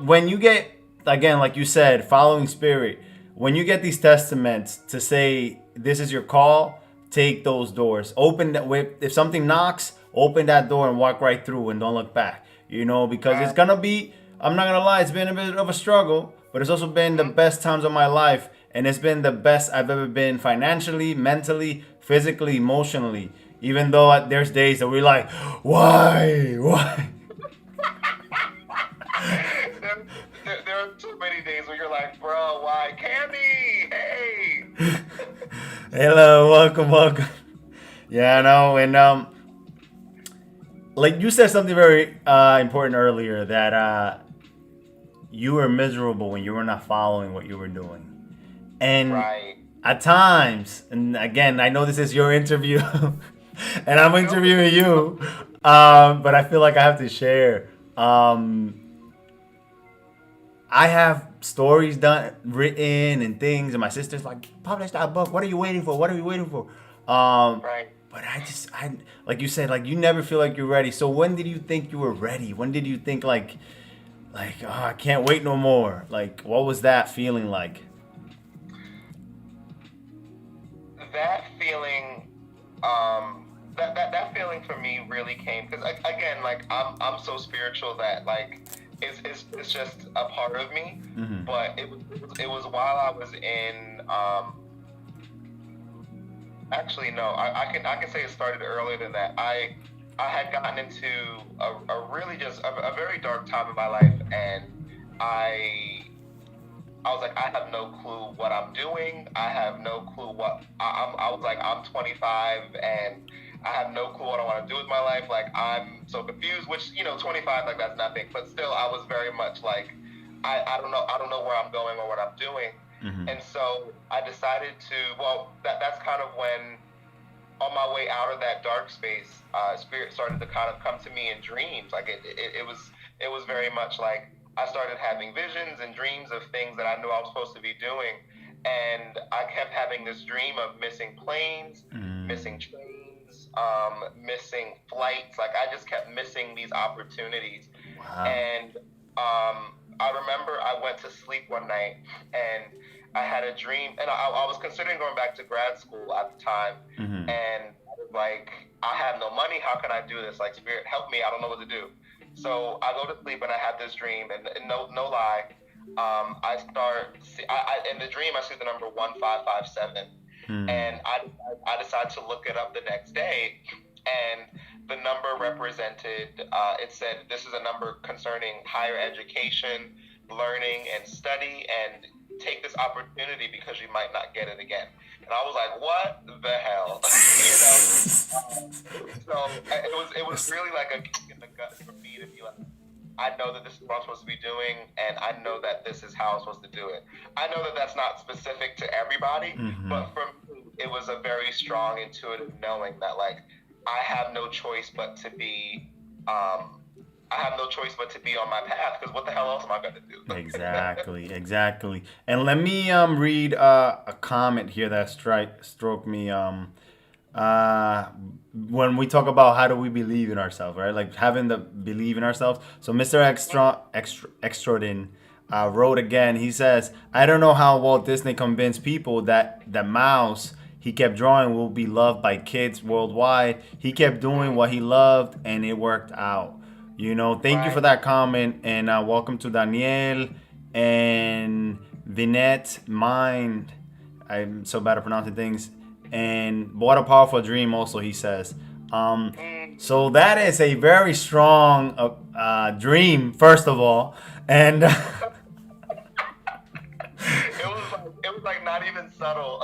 when you get, again, like you said, following spirit, when you get these testaments to say, this is your call, take those doors. If something knocks, open that door and walk right through and don't look back. Because it's going to be, I'm not going to lie, it's been a bit of a struggle, but it's also been the best times of my life. And it's been the best I've ever been financially, mentally, physically, emotionally. Even though there's days that we're like, why? There are too many days where you're like, bro, why? Candy, hey. Hello, welcome. Yeah, I know. And like you said something very important earlier, that you were miserable when you were not following what you were doing. And right. At times, and again, I know this is your interview, and I'm interviewing you, but I feel like I have to share. I have stories written and things, and my sister's like, publish that book. What are you waiting for? Right. But I like you said, like you never feel like you're ready. So when did you think you were ready? When did you think like, oh, I can't wait no more? Like, what was that feeling like? That feeling, that feeling for me really came because again, like I'm so spiritual that like it's just a part of me. Mm-hmm. But it was while I was in actually no, I can say it started earlier than that. I had gotten into a really just a very dark time in my life, and I was like, I have no clue what I'm doing. I have no clue what I was like, I'm 25 and I have no clue what I want to do with my life. Like, I'm so confused, which, 25, like that's nothing. But still, I was very much like, I don't know where I'm going or what I'm doing. Mm-hmm. And so I decided that's kind of when, on my way out of that dark space, spirit started to kind of come to me in dreams. Like it was very much like, I started having visions and dreams of things that I knew I was supposed to be doing. And I kept having this dream of missing planes, missing trains, missing flights. Like I just kept missing these opportunities. Wow. And I remember I went to sleep one night and I had a dream, and I was considering going back to grad school at the time. Mm-hmm. And I was like, I have no money. How can I do this? Like, spirit, help me. I don't know what to do. So I go to sleep and I have this dream, and no lie, in the dream I see the number 1557, and I decide to look it up the next day, and the number represented, it said this is a number concerning higher education, learning, and study, and take this opportunity because you might not get it again. And I was like, what the hell? So it was really like a kick in the gut for me to be like, I know that this is what I'm supposed to be doing, and I know that this is how I'm supposed to do it. I know that that's not specific to everybody, but for me, it was a very strong intuitive knowing that like I have no choice but to be on my path, because what the hell else am I going to do? Exactly. And let me read a comment here that struck me. When we talk about how do we believe in ourselves, right? Like having the believe in ourselves. So Mr. Extraordin wrote again. He says, I don't know how Walt Disney convinced people that the mouse he kept drawing will be loved by kids worldwide. He kept doing what he loved, and it worked out. Thank you for that comment, and welcome to Daniel and Vinette Mind. I'm so bad at pronouncing things. And what a powerful dream also, he says. So that is a very strong dream, first of all. And it was like not even subtle.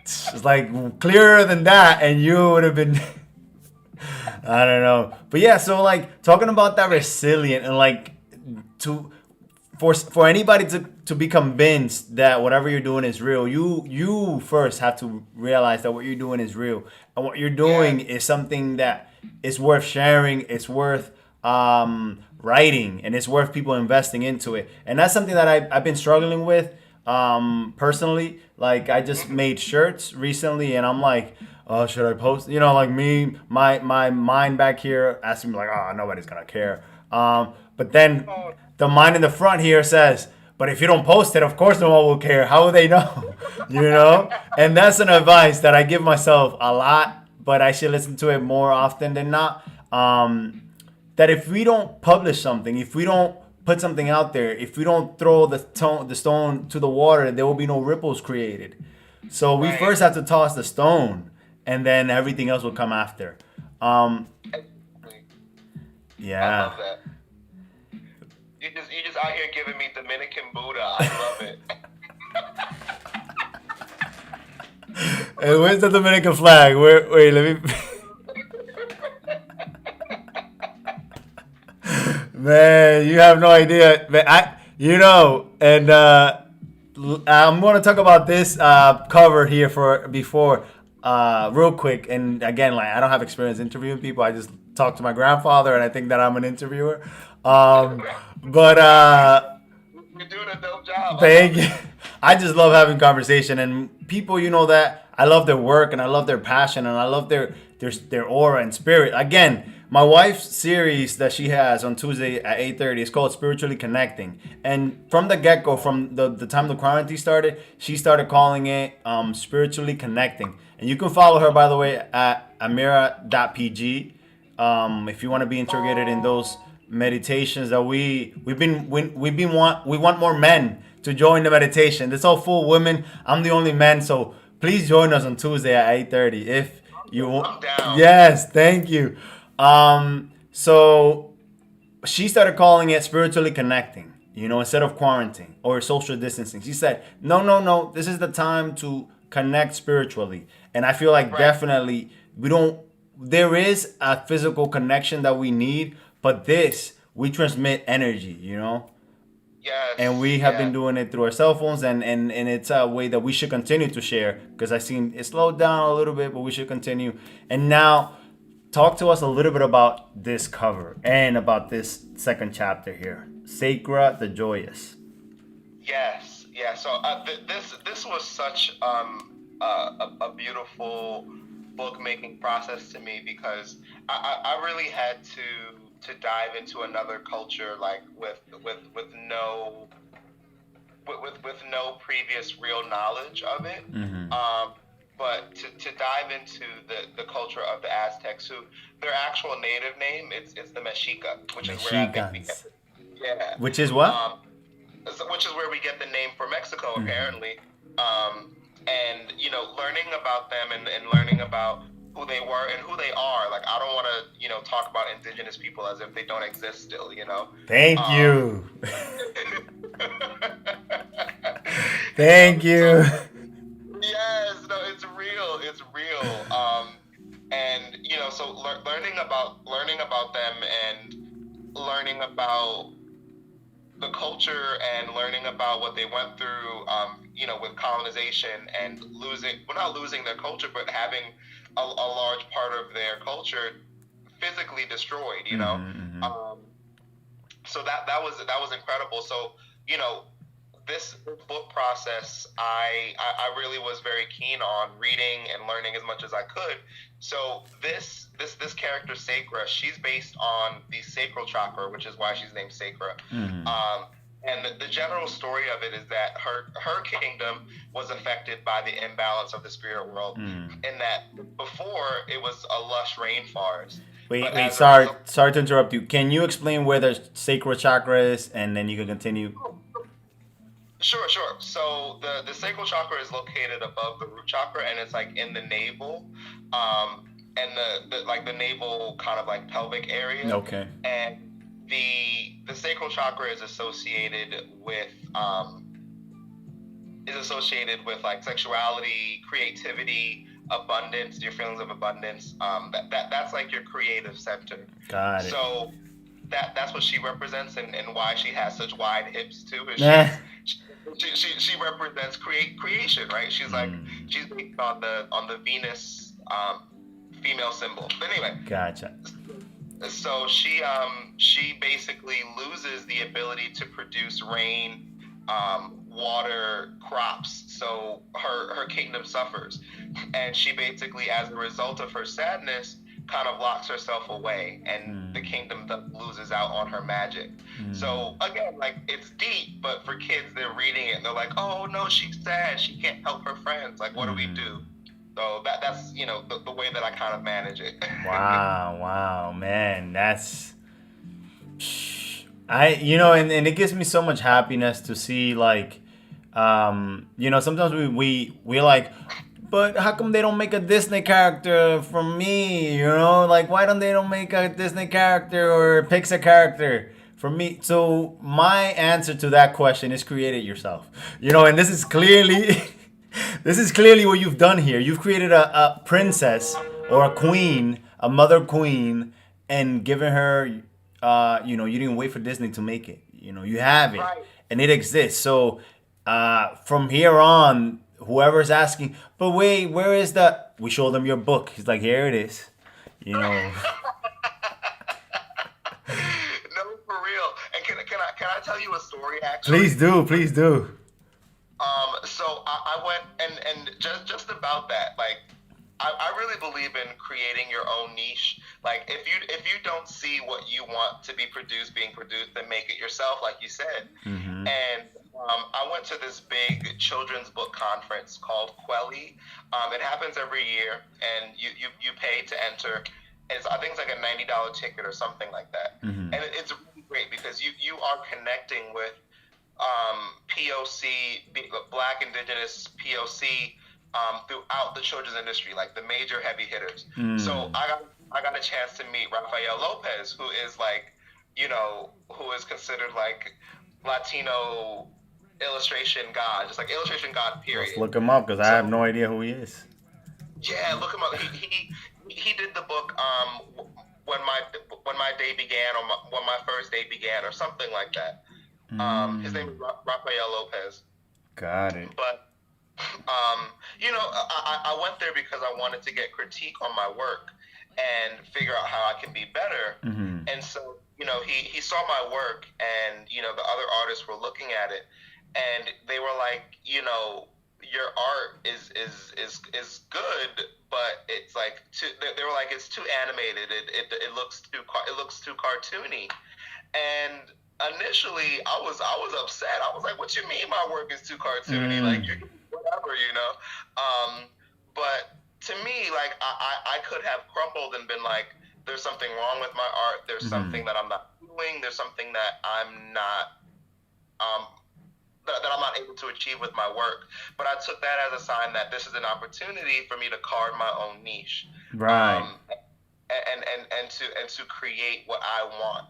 It's like clearer than that, and you would have been. I don't know, but yeah. So like talking about that resilient and like to for anybody to be convinced that whatever you're doing is real, you first have to realize that what you're doing is real, and what you're doing is something that is worth sharing. It's worth writing, and it's worth people investing into it. And that's something that I've been struggling with personally. Like I just made shirts recently, and I'm like, oh, should I post? You know, like me, my mind back here asking me like, oh, nobody's gonna care. But then the mind in the front here says, but if you don't post it, of course no one will care. How will they know? You know? And that's an advice that I give myself a lot, but I should listen to it more often than not. That if we don't publish something, if we don't put something out there, if we don't throw the stone to the water, there will be no ripples created. So we first have to toss the stone, and then everything else will come after. Yeah. I love that. You just out here giving me Dominican Buddha. I love it. Hey, where's the Dominican flag? Wait, let me. Man, you have no idea. Man, and I'm going to talk about this cover here real quick. And again, like I don't have experience interviewing people. I just talk to my grandfather, and I think that I'm an interviewer. But you're doing a dope job. Thank you. I just love having conversation, and people, that I love their work, and I love their passion, and I love their aura and spirit. Again, my wife's series that she has on Tuesday at 8:30 is called Spiritually Connecting. And from the get-go, from the time the quarantine started, she started calling it Spiritually Connecting. And you can follow her, by the way, at amira.pg if you want to be integrated in those meditations that we want more men to join the meditation. It's all full women. I'm the only man, so please join us on Tuesday at 8:30 if you want. I'm down. Yes, thank you. So she started calling it Spiritually Connecting, instead of quarantine or social distancing. She said, no, this is the time to connect spiritually. And I feel like definitely there is a physical connection that we need, but we transmit energy, Yes. And we have been doing it through our cell phones, and it's a way that we should continue to share, because I seen it slowed down a little bit, but we should continue. And now, talk to us a little bit about this cover and about this second chapter here, Sacral the Joyous. Yes, yeah. So this was such a beautiful book-making process to me, because I really had to dive into another culture, like with no previous real knowledge of it. Mm-hmm. But to dive into the culture of the Aztecs, who their actual native name it's the Mexica, which is where I think we get Which is what? Which is where we get the name for Mexico, apparently. And learning about them and learning about who they were and who they are. Like, I don't want to talk about indigenous people as if they don't exist still. Thank you. Thank you. Yes, no, it's real. It's real. And so learning about them and learning about the culture and learning about what they went through, with colonization and not losing their culture, but having a large part of their culture physically destroyed. Mm-hmm. So that was incredible. So this book process, I really was very keen on reading and learning as much as I could. So this character Sacra, she's based on the Sacral Chakra, which is why she's named Sacra. Mm-hmm. And the general story of it is that her kingdom was affected by the imbalance of the spirit world, in that before it was a lush rainforest. Wait, sorry to interrupt you. Can you explain where the Sacral Chakra is, and then you can continue? Sure. So the Sacral Chakra is located above the root chakra, and it's like in the navel, and the navel kind of like pelvic area. Okay. And the Sacral Chakra is associated with is associated with like sexuality, creativity, abundance, your feelings of abundance. That's like your creative center. Got it. So that's what she represents, and why she has such wide hips too. Is she represents creation, right? She's like she's based on the Venus female symbol. But anyway, gotcha. So she basically loses the ability to produce rain, water, crops. So her kingdom suffers, and she basically, as a result of her sadness, kind of locks herself away, and the kingdom loses out on her magic. So again, like, it's deep, but for kids, they're reading it and they're like, oh no, she's sad, she can't help her friends, like, what do we do? So that's the way that I kind of manage it. Wow, man, that's and it gives me so much happiness to see, like, sometimes we're like, but how come they don't make a Disney character from me? Like, why don't they make a Disney character or a Pixar character from me? So my answer to that question is create it yourself. And this is clearly what you've done here. You've created a princess or a queen, a mother queen, and given her, you didn't wait for Disney to make it. You have it, Right. And it exists. So from here on, whoever's asking, but wait, where is that? We show them your book. He's like, here it is. No, for real. And can I tell you a story, actually? Please do. So I went and just about that, like, I really believe in creating your own niche. Like, if you don't see what you want to be being produced, then make it yourself, like you said. Mm-hmm. And I went to this big children's book conference called Quelly. It happens every year, and you pay to enter. I think it's like a $90 ticket or something like that. Mm-hmm. And it's really great because you are connecting with POC, Black, Indigenous, POC, throughout the children's industry, like the major heavy hitters. So I got a chance to meet Rafael Lopez, who is like, who is considered like Latino illustration god, just like illustration god, period. Let's look him up, because I have no idea who he is. Yeah, look him up. He did the book when my day began, or when my first day began, or something like that. His name is Rafael Lopez. Got it. But I went there because I wanted to get critique on my work and figure out how I can be better. Mm-hmm. And so, he saw my work, and the other artists were looking at it, and they were like, your art is good, but it's like they were like, it's too animated. It looks too cartoony. And initially, I was upset. I was like, what you mean my work is too cartoony? Like, you're whatever, But to me, like, I could have crumbled and been like, there's something wrong with my art. There's something that I'm not doing. There's something that I'm not that I'm not able to achieve with my work. But I took that as a sign that this is an opportunity for me to carve my own niche. Right. And to create what I want,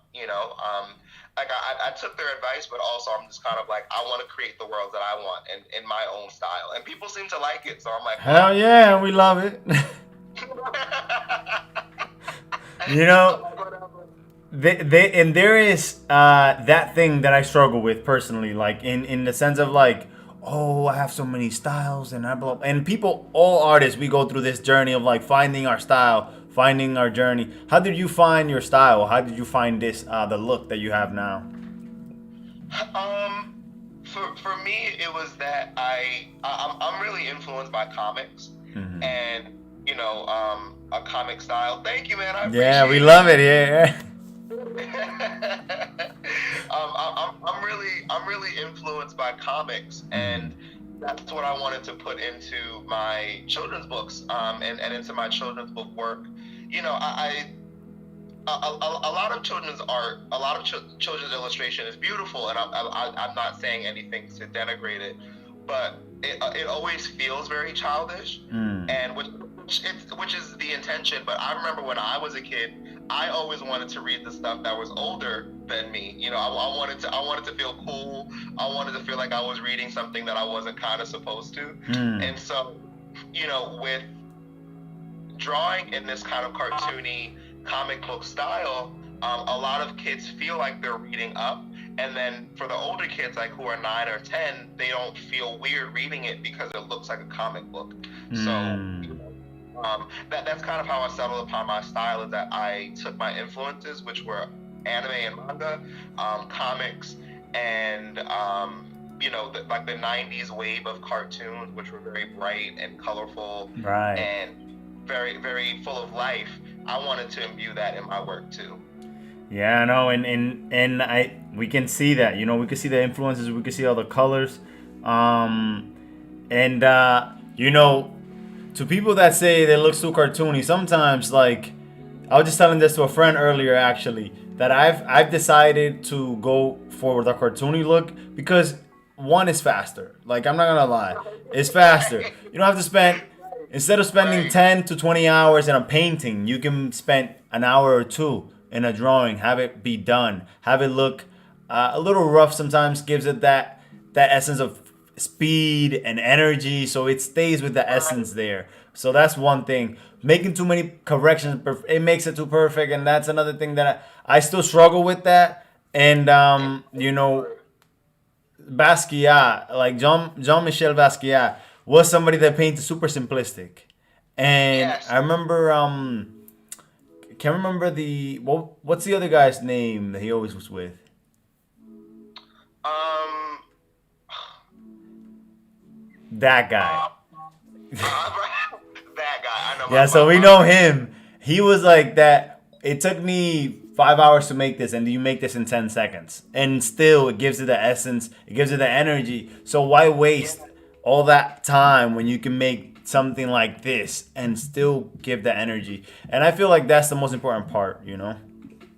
like I took their advice, but also I'm just kind of like, I want to create the world that I want in my own style, and people seem to like it, so I'm like, hell yeah, we love it. There is that thing that I struggle with personally, like in the sense of like, oh, I have so many styles, and and people, all artists, we go through this journey of like finding our style, finding our journey. How did you find your style? How did you find the look that you have now? For me, it was that I'm really influenced by comics, and a comic style. Thank you, man. Yeah, we love it here. I'm really influenced by comics, and that's what I wanted to put into my children's books, and into my children's book work. A lot of children's art, a lot of children's illustration is beautiful, and I'm not saying anything to denigrate it, but it always feels very childish, and which is the intention. But I remember when I was a kid, I always wanted to read the stuff that was older than me. You know, I wanted to feel cool. I wanted to feel like I was reading something that I wasn't kind of supposed to. And so, you know, with drawing in this kind of cartoony comic book style, a lot of kids feel like they're reading up, and then for the older kids, like who are 9 or 10, they don't feel weird reading it because it looks like a comic book. So that's kind of how I settled upon my style, is that I took my influences, which were anime and manga, comics, and you know, like the 90s wave of cartoons, which were very bright and colorful, Right. and very, very full of life. I wanted to imbue that in my work too. Yeah, I know, and we can see that, you know, we can see the influences, we can see all the colors, and you know, to people that say they look too cartoony, sometimes, like, I was just telling this to a friend earlier, actually, that I've decided to go for the cartoony look because one is faster. Like, I'm not gonna lie, it's faster. You don't have to spend, instead of spending 10 to 20 hours in a painting, you can spend an hour or two in a drawing, have it be done, have it look a little rough sometimes, gives it that essence of speed and energy, so it stays with the essence there. So that's one thing. Making too many corrections, it makes it too perfect, and that's another thing that I still struggle with that. And you know, Basquiat, like Jean-Michel Basquiat, was somebody that painted super simplistic, and Yes. I remember can't remember what's the other guy's name that he always was with. Um, That guy. that guy. I know. Yeah, so we know him. He was like that. It took me 5 hours to make this, and you make this in 10 seconds. And still, it gives it the essence, it gives it the energy. So why waste all that time when you can make something like this and still give the energy? And I feel like that's the most important part, you know?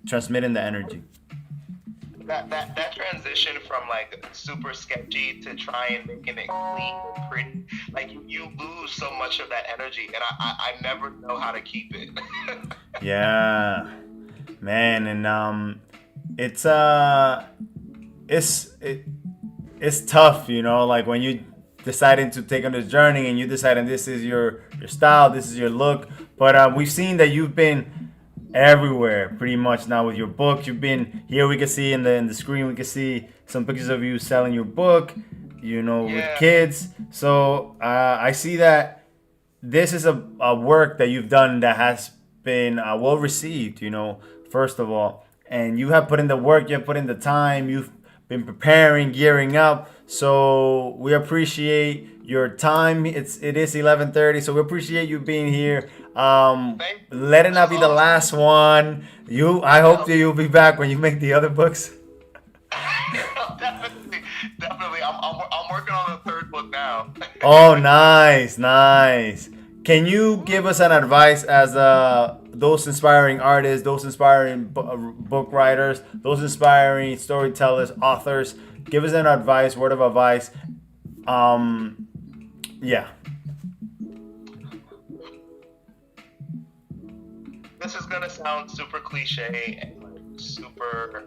Transmitting the energy. That transition from like super sketchy to trying making it clean and pretty, like you lose so much of that energy, and I never know how to keep it. Yeah, man, and it's tough, you know, like when you deciding to take on this journey and you deciding this is your style, this is your look. But we've seen that you've been everywhere pretty much now with your book. You've been here. We can see in the screen. We can see some pictures of you selling your book, you know, with kids. So I see that this is a work that you've done that has been well received, you know, first of all, and you have put in the work, you have put in the time, you've been preparing, gearing up. So we appreciate your time. It is 11:30, so we appreciate you being here. Let it not be the last one. I hope that you'll be back when you make the other books. Definitely. I'm working on the third book now. Oh, nice. Can you give us an advice as those inspiring artists, those inspiring book writers, those inspiring storytellers, authors? Give us an advice, word of advice. Yeah. This is gonna sound super cliche and like super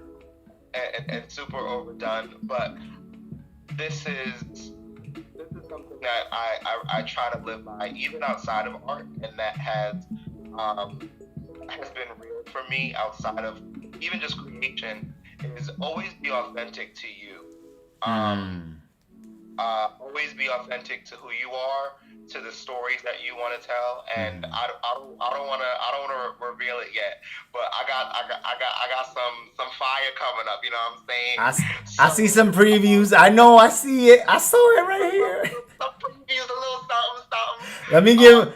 overdone, but this is something that I try to live by, even outside of art, and that has been real for me outside of even just creation, is always be authentic to you. Always be authentic to who you are, to the stories that you want to tell, and I don't want to reveal it yet, but I got some fire coming up. You know what I'm saying? I see some previews. I know. I see it. I saw it right here. Some previews, a little something. Let me give.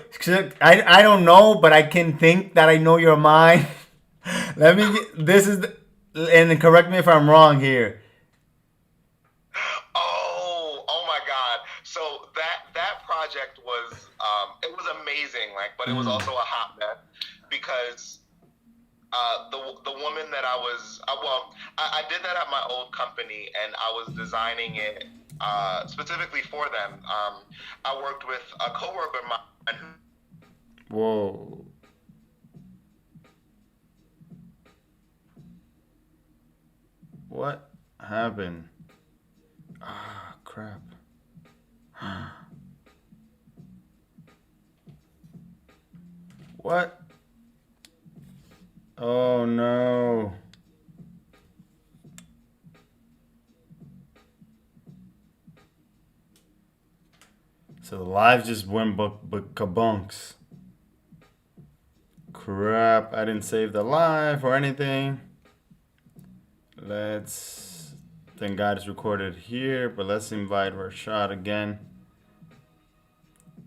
I don't know, but I can think that I know your mind. Let me. And correct me if I'm wrong here. Oh my God! So that project was it was amazing, like, but it was also a hot mess because the woman that I did that at my old company, and I was designing it specifically for them. I worked with a coworker of mine. Whoa. What happened? Ah, crap. What? Oh no. So the live just went kabunks. Crap, I didn't save the live or anything. Thank God it's recorded here, but let's invite Rashad again.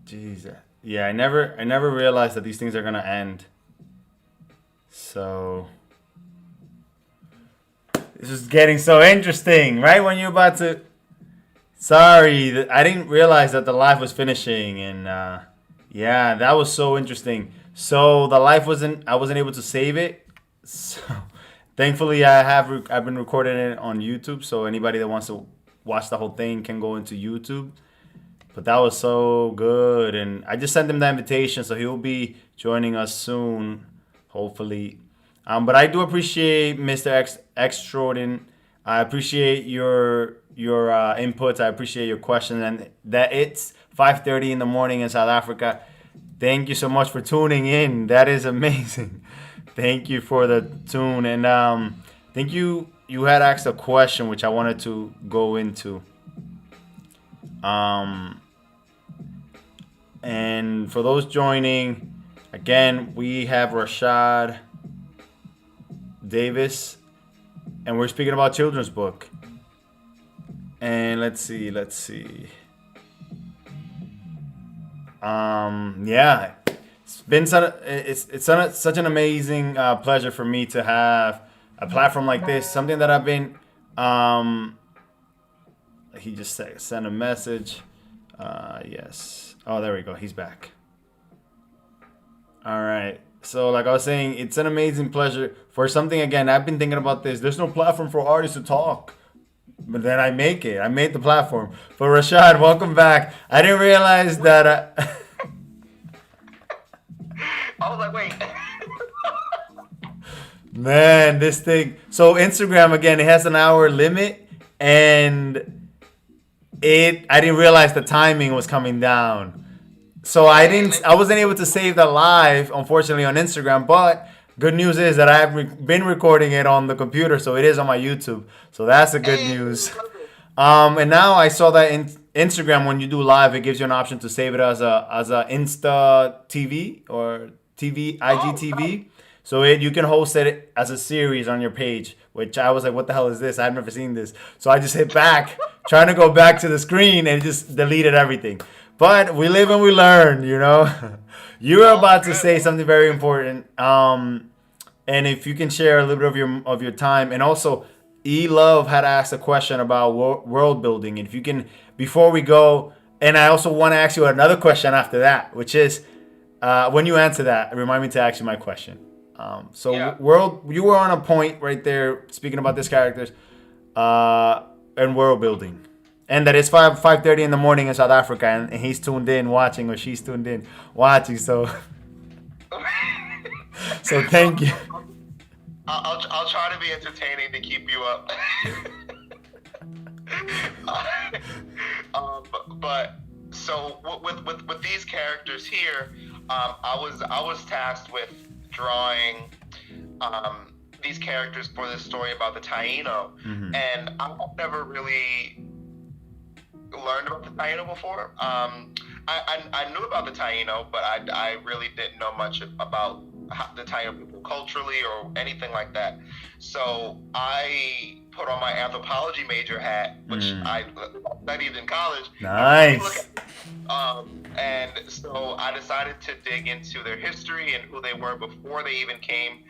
Jeez. Yeah, I never realized that these things are gonna end. So this is getting so interesting, right? When you're about to. Sorry, I didn't realize that the live was finishing, and yeah, that was so interesting. So the live I wasn't able to save it. So thankfully, I've been recording it on YouTube, so anybody that wants to watch the whole thing can go into YouTube. But that was so good, and I just sent him the invitation, so he'll be joining us soon, hopefully. But I do appreciate Mr. Extraordin. I appreciate your inputs. I appreciate your questions, and that it's 5:30 in the morning in South Africa. Thank you so much for tuning in. That is amazing. Thank you for the tune, and thank you. You had asked a question which I wanted to go into. And for those joining, again, we have Rashad Davis, and we're speaking about children's book. And let's see. Yeah, it's been such an amazing pleasure for me to have a platform like this. Something that I've been. He just sent a message. Yes. Oh, there we go. He's back. All right. So, like I was saying, it's an amazing pleasure for something. Again, I've been thinking about this. There's no platform for artists to talk. But then I make it. I made the platform. But Rashad, welcome back. I didn't realize that. I was like, wait. Man, this thing. So Instagram, again, it has an hour limit. And I didn't realize the timing was coming down. So I wasn't able to save the live, unfortunately, on Instagram. But good news is that I have been recording it on the computer, so it is on my YouTube. So that's the good news. And now I saw that in Instagram, when you do live, it gives you an option to save it as a Insta TV or IGTV. So you can host it as a series on your page, which I was like, what the hell is this? I've never seen this. So I just hit back, trying to go back to the screen, and it just deleted everything. But we live and we learn, you know. You were about to say something very important. And if you can share a little bit of your time. And also, E-Love had asked a question about world building. And if you can, before we go, and I also want to ask you another question after that, which is, when you answer that, remind me to ask you my question. You were on a point right there speaking about these characters and world building, and that it's 5:30 in the morning in South Africa, and he's tuned in watching, or she's tuned in watching. So thank you. I'll try to be entertaining to keep you up. But so with these characters here, I was tasked with drawing these characters for this story about the Taino, and I've never really learned about the Taino before. I knew about the Taino, but I really didn't know much about the Taino people culturally or anything like that. So I put on my anthropology major hat, which I studied in college. Nice. And so I decided to dig into their history and who they were before they even came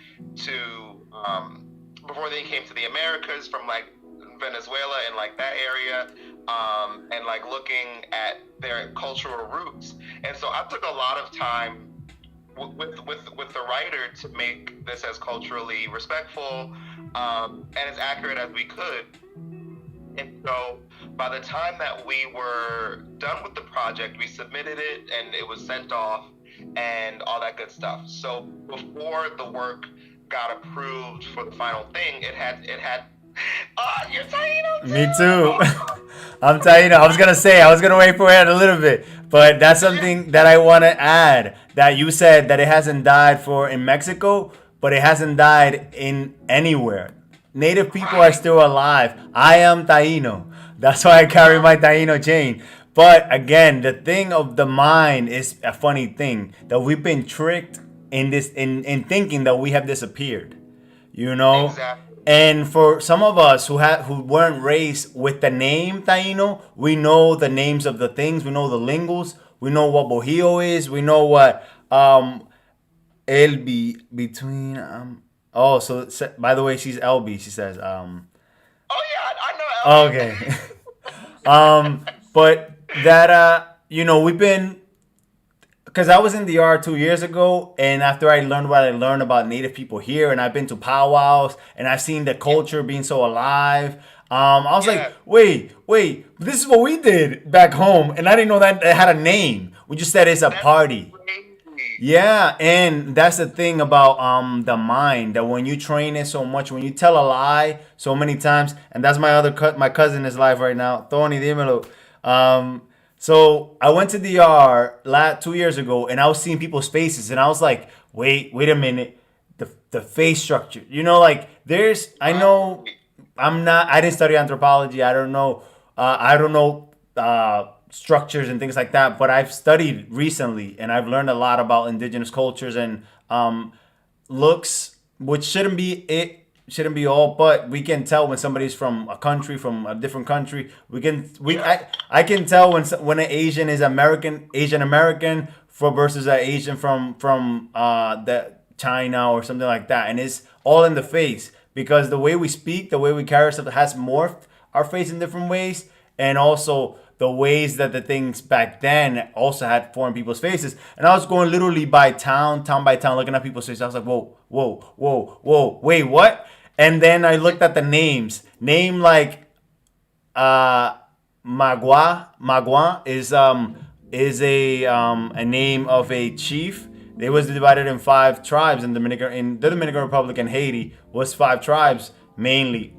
to the Americas, from like Venezuela and like that area, and like looking at their cultural roots. And so I took a lot of time with the writer to make this as culturally respectful and as accurate as we could. And so by the time that we were done with the project, we submitted it and it was sent off and all that good stuff. So before the work got approved for the final thing, it had You're Taino too. Me too. I'm Taino. I was gonna wait for it a little bit, but that's something that I want to add. That you said that it hasn't died for in Mexico, but it hasn't died in anywhere. Native people are still alive. I am Taino. That's why I carry my Taino chain. But again, the thing of the mind is a funny thing that we've been tricked in this in thinking that we have disappeared. You know, Exactly. and for some of us who weren't raised with the name Taino, we know the names of the things, we know the lingos, we know what Bojio is, we know what LB between oh, by the way, she's LB, she says Oh yeah, I know Ellie. okay. But that we've been, because I was in the R 2 years ago, and after I learned what I learned about Native people here, and I've been to powwows, and I've seen the culture being so alive. I was Yeah. like, wait, this is what we did back home, and I didn't know that it had a name. We just said it's a That's party. crazy. Yeah, and that's the thing about the mind, that when you train it so much, when you tell a lie so many times, and that's my my cousin is live right now, Tony, dímelo. So I went to DR 2 years ago, and I was seeing people's faces, and I was like, wait a minute, the face structure, like I know. Right. I didn't study anthropology. I don't know structures and things like that, but I've studied recently, and I've learned a lot about indigenous cultures and looks, which shouldn't be all, but we can tell when somebody's from a different country. I can tell when an Asian is Asian American versus an Asian from the China or something like that, and it's all in the face, because the way we speak, the way we carry ourselves has morphed our face in different ways, and also the ways that the things back then also had formed people's faces. And I was going literally town by town, looking at people's faces. I was like, whoa, wait, what? And then I looked at the names. Name like Magua is a name of a chief. It was divided in 5 tribes in the Dominican Republic, and Haiti was 5 tribes mainly.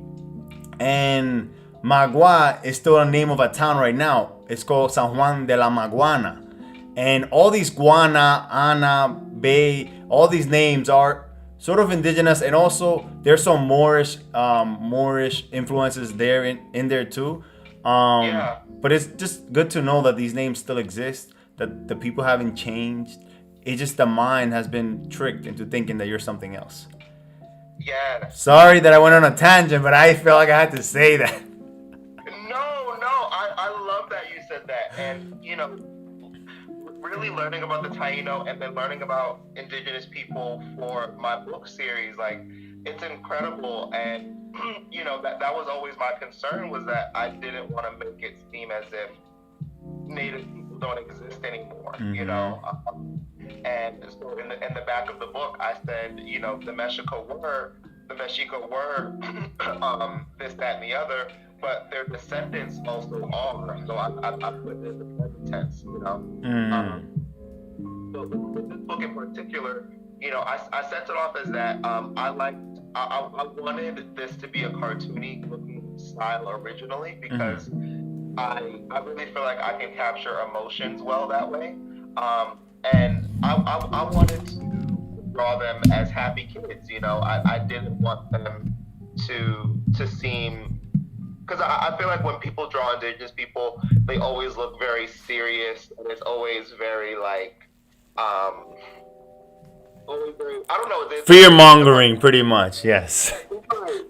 And Magua is still a name of a town right now. It's called San Juan de la Maguana. And all these Guana, Ana, Bay, all these names are sort of indigenous, and also there's some Moorish influences there in there too. Yeah. But it's just good to know that these names still exist, that the people haven't changed. It's just the mind has been tricked into thinking that you're something else. Yeah. Sorry that I went on a tangent, but I felt like I had to say that. No, I love that you said that. And, really learning about the Taino and then learning about indigenous people for my book series, like, it's incredible. And, that was always my concern, was that I didn't want to make it seem as if Native people don't exist anymore, and so in the back of the book, I said, the Mexico were, this, that, and the other, but their descendants also are. So I put it in the present tense, So with this book in particular, I sent it off as that. I wanted this to be a cartoony looking style originally, because I really feel like I can capture emotions well that way. And I wanted to draw them as happy kids. I didn't want them to seem, because I feel like when people draw indigenous people, they always look very serious, and it's always very like always very, I don't know, Fear mongering, pretty much, yes.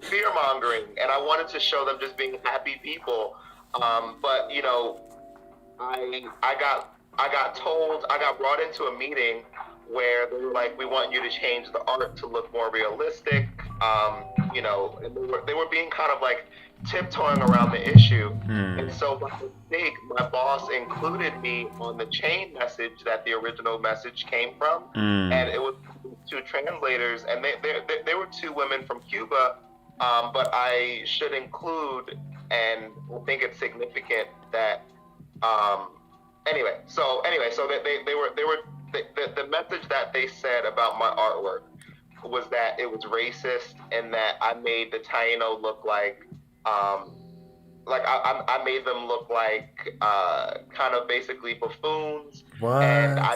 fear mongering, and I wanted to show them just being happy people. But I got brought into a meeting where they were like, we want you to change the art to look more realistic. And they were being kind of like tiptoeing around the issue. And so by mistake, my boss included me on the chain message that the original message came from. And it was 2 translators, and they were 2 women from Cuba. But I should include, and I think it's significant that, anyway, so the message that they said about my artwork was that it was racist and that I made the Taino look um, like I made them look like kind of basically buffoons, and I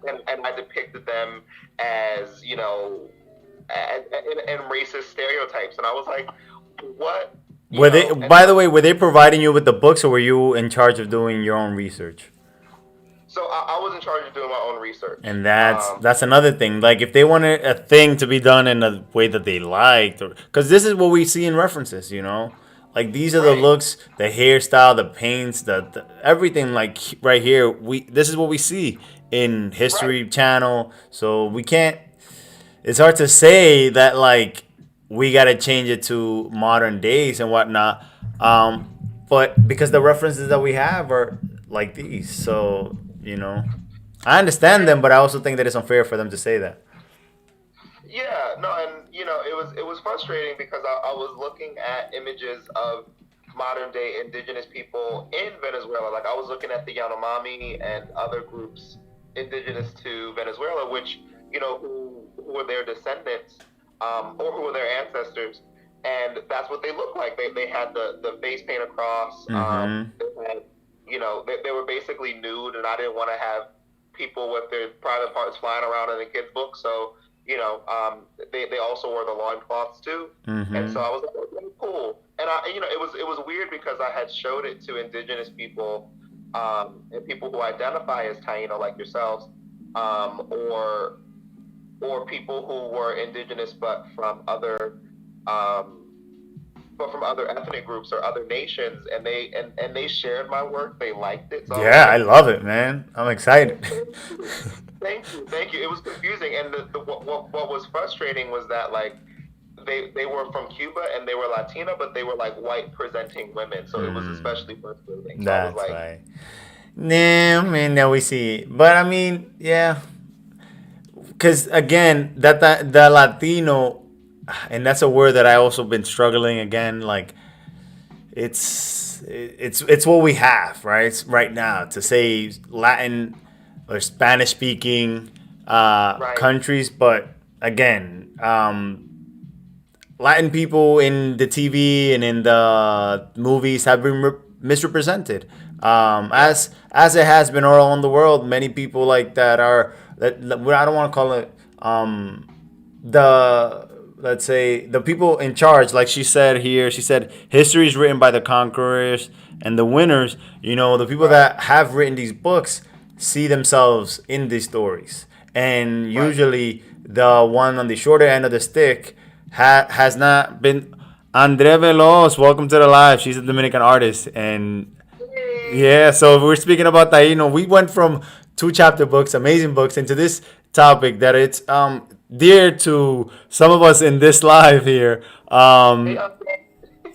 What? and I depicted them as, you know, and racist stereotypes, and I was like, what, you Were they, know, and by the way, were they providing you with the books or were you in charge of doing your own research? so I was in charge of doing my own research. And that's another thing. Like if they wanted a thing to be done in a way that they liked, or because this is what we see in references, you know, like these are the Right, looks, the hairstyle, the paints, the everything. Like right here, we this is what we see in right. History Channel. So we can't. It's hard to say that like we gotta change it to modern days and whatnot. But because the references that we have are like these, so you know. I understand Yeah, them, but I also think that it's unfair for them to say that. yeah, no, and you know, it was frustrating because I was looking at images of modern day indigenous people in Venezuela. Like I was looking at the Yanomami and other groups indigenous to Venezuela, which, you know, who were their descendants, or who were their ancestors, and that's what they looked like. They had the face paint across. Mm-hmm. They had, you know, they were basically nude, and I didn't want to have people with their private parts flying around in the kids' book. So, you know, they also wore the loincloths too. And so Mm-hmm. I was like, okay, cool. And you know, it was weird because I had showed it to indigenous people, and people who identify as Taino like yourselves, or people who were indigenous um, but from other ethnic groups or other nations, and they shared my work. They liked it. So I was Yeah, I like, love it, man. I'm oh, excited. thank you. Thank you, thank you. It was confusing, and what was frustrating was that, like, they were from Cuba and they were Latina, but they were like white presenting women, so it was Hmm. especially frustrating. So I was That's like, right. Nah, I mean, now we see. But I mean, yeah, because again, that the Latino, and that's a word that I also been struggling again. Like it's what we have right now to say Latin or Spanish speaking right, countries, but again, Latin people in the TV and in the movies have been misrepresented. yeah, As it has been all around the world, many people like that are that I don't want to call it the let's say the people in charge. Like she said here, she said history is written by the conquerors and the winners. You know, the people right, that have written these books see themselves in these stories, and right. usually the one on the shorter end of the stick has not been. Andre Veloz, welcome to the live. She's a Dominican artist, and Yay. yeah, so if we're speaking about Taino, we went from two chapter books, amazing books, into this topic that it's dear to some of us in this live here. Hey, okay.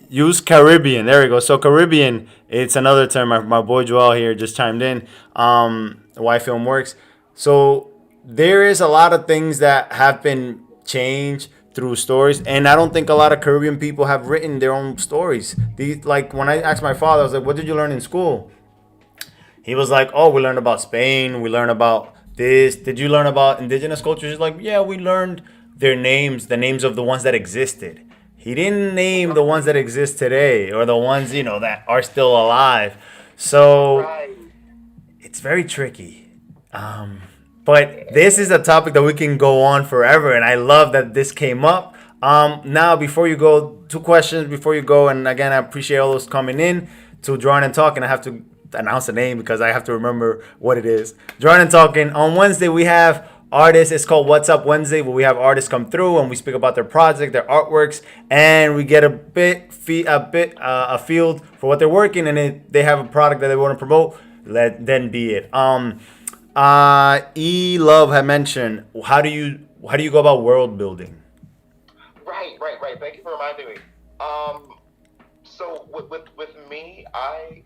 Use Caribbean. There we go. So Caribbean, it's another term. My boy Joel here just chimed in. Why film works. So there is a lot of things that have been changed through stories, and I don't think a lot of Caribbean people have written their own stories. These like when I asked my father, I was like, "What did you learn in school?" He was like, "Oh, we learned about Spain. We learned about this. Did you learn about indigenous cultures?" He's like, "Yeah, we learned their names, the names of the ones that existed." He didn't name the ones that exist today or the ones, you know, that are still alive. So Right. it's very tricky. Um, but this is a topic that we can go on forever, and I love that this came up. Now, before you go, two questions before you go, and again, I appreciate all those coming in to Drawing and Talking. I have to announce the name because I have to remember what it is. Drawing and Talking. On Wednesday, we have artists. It's called What's Up Wednesday, where we have artists come through and we speak about their project, their artworks, and we get a field for what they're working, and they have a product that they want to promote. Let then be it. E Love had mentioned how do you go about world building? Right, right, right. Thank you for reminding me. Um, so with me, I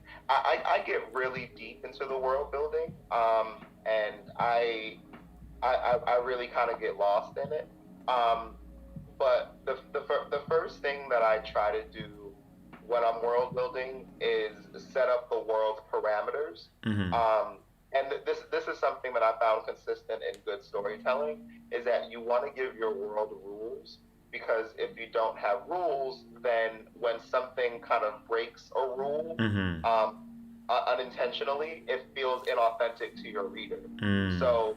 get really deep into the world building, and I really kind of get lost in it. Um, but the first thing that I try to do when I'm world building is set up the world's parameters. Mm-hmm. Um, and this is something that I found consistent in good storytelling, is that you want to give your world rules, because if you don't have rules, then when something kind of breaks a rule, unintentionally, it feels inauthentic to your reader. So,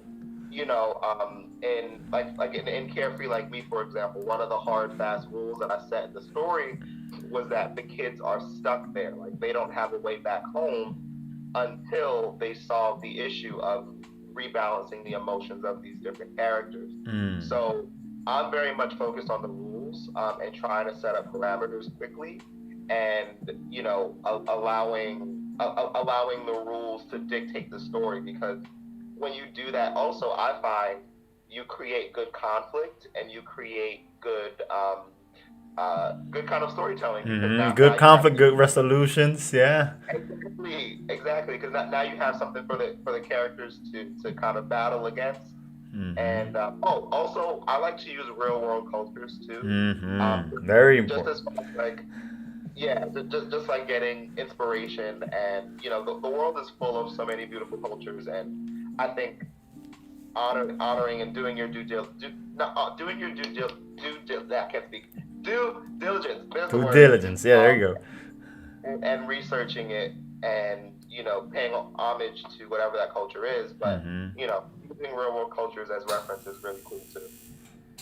in Carefree Like Me, for example, one of the hard, fast rules that I set in the story was that the kids are stuck there. Like, they don't have a way back home until they solve the issue of rebalancing the emotions of these different characters. So I'm very much focused on the rules, and trying to set up parameters quickly, and allowing the rules to dictate the story, because when you do that, also I find you create good conflict, and you create good kind of storytelling. Good conflict, good resolutions. Yeah. Exactly. Because now you have something for the characters to kind of battle against. And also I like to use real world cultures too. Very important. Just as like, yeah, just like getting inspiration, and the world is full of so many beautiful cultures, and I think honoring and doing your due diligence. Due diligence. There's the Due word. diligence. Yeah, there you go. And researching it, and paying homage to whatever that culture is, but using real world cultures as reference is really cool too.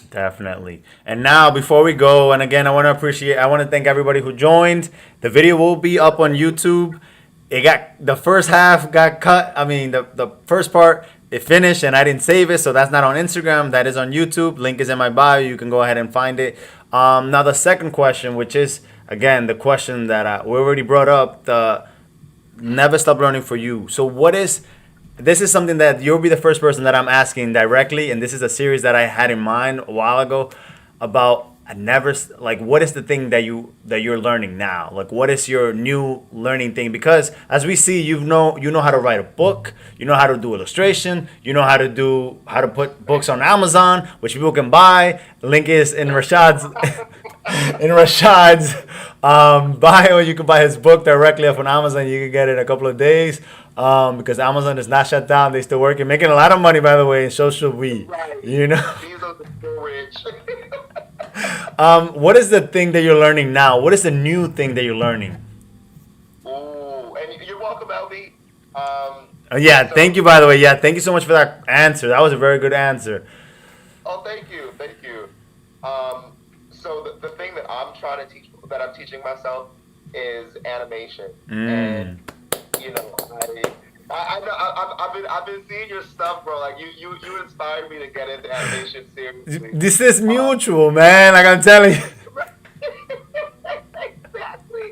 Definitely. And now, before we go, and again, I want to thank everybody who joined. The video will be up on YouTube. The first half got cut. I mean, the first part, it finished, and I didn't save it, so that's not on Instagram. That is on YouTube. Link is in my bio. You can go ahead and find it. Now, the second question, which is, again, the question that we already brought up, the never stop learning for you. So this is something that you'll be the first person that I'm asking directly, and this is a series that I had in mind a while ago about what is the thing that you're learning now? Like, what is your new learning thing? Because as we see, you know how to write a book, you know how to do illustration, you know how to put books on Amazon, which people can buy. The link is in Rashad's bio. You can buy his book directly off on Amazon. You can get it in a couple of days, because Amazon is not shut down. They still working, making a lot of money, by the way, and so should we. Right. These are so rich. What is the thing that you're learning now? What is the new thing that you're learning? Ooh, and you're welcome, LB. Thank you, by the way. Yeah, thank you so much for that answer. That was a very good answer. Oh, thank you. So the thing that I'm trying to teach, that I'm teaching myself, is animation. And I've been seeing your stuff, bro. Like you inspired me to get into animation seriously. This is mutual, man. Like I'm telling you. Exactly.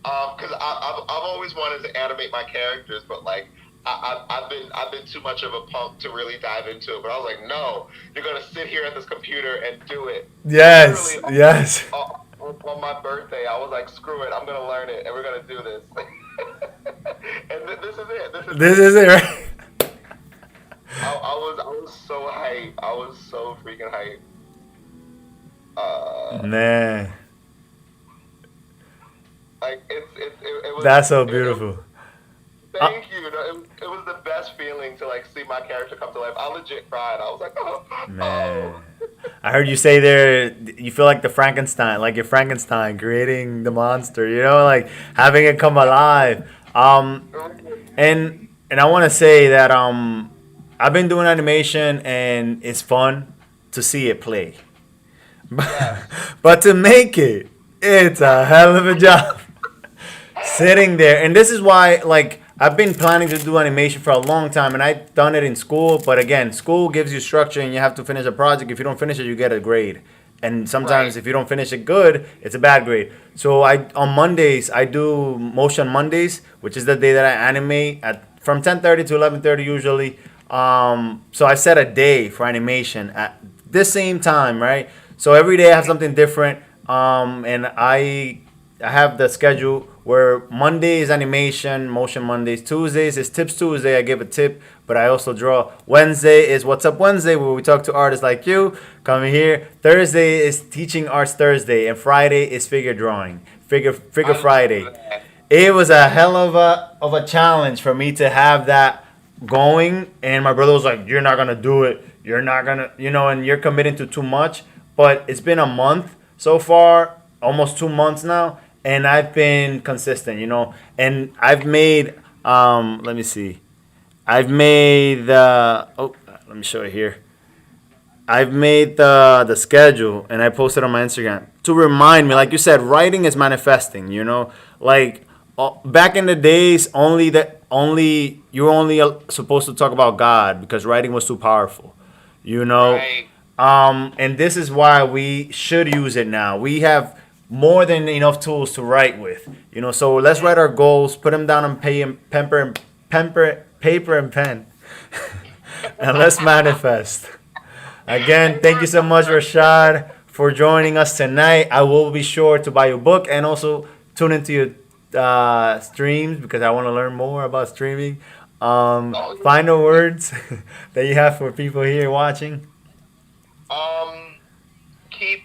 Because I've always wanted to animate my characters, but like I've been too much of a punk to really dive into it. But I was like, no, you're gonna sit here at this computer and do it. Yes. Yes. On my birthday, I was like, screw it, I'm gonna learn it, and we're gonna do this. And this is it. This is it, right? I was so hyped. I was so freaking hyped. Man. Like it was. That's so beautiful. Thank you. It was the best feeling to like see my character come to life. I legit cried. I was like, oh. Man. I heard you say there, you feel like you're Frankenstein creating the monster, like having it come alive. And I want to say that I've been doing animation, and it's fun to see it play. But to make it's a hell of a job. Sitting there. And this is why, like, I've been planning to do animation for a long time, and I've done it in school. But again, school gives you structure, and you have to finish a project. If you don't finish it, you get a grade. And sometimes if you don't finish it good, it's a bad grade. So on Mondays, I do Motion Mondays, which is the day that I animate from 10:30 to 11:30 usually. So I set a day for animation at this same time, right? So every day I have something different. And I have the schedule where Monday is animation, Motion Mondays. Tuesdays is Tips Tuesday. I give a tip, but I also draw. Wednesday is What's Up Wednesday, where we talk to artists like you. Come here. Thursday is Teaching Arts Thursday, and Friday is Figure Drawing. Figure Friday. it was a hell of a challenge for me to have that going. And my brother was like, "You're not gonna do it. You're not gonna, and you're committing to too much." But it's been a month so far, almost 2 months now, and I've been consistent. And I've made. Let me see. I've made the. Oh, let me show it here. I've made the schedule and I posted on my Instagram to remind me, like you said, writing is manifesting. Like back in the days, you were only supposed to talk about God because writing was too powerful. Right. And this is why we should use it now. We have more than enough tools to write with. So let's write our goals, put them down on paper and pen, and let's manifest. Again, thank you so much, Rashad, for joining us tonight. I will be sure to buy your book and also tune into your streams because I want to learn more about streaming. Final words that you have for people here watching. Keep.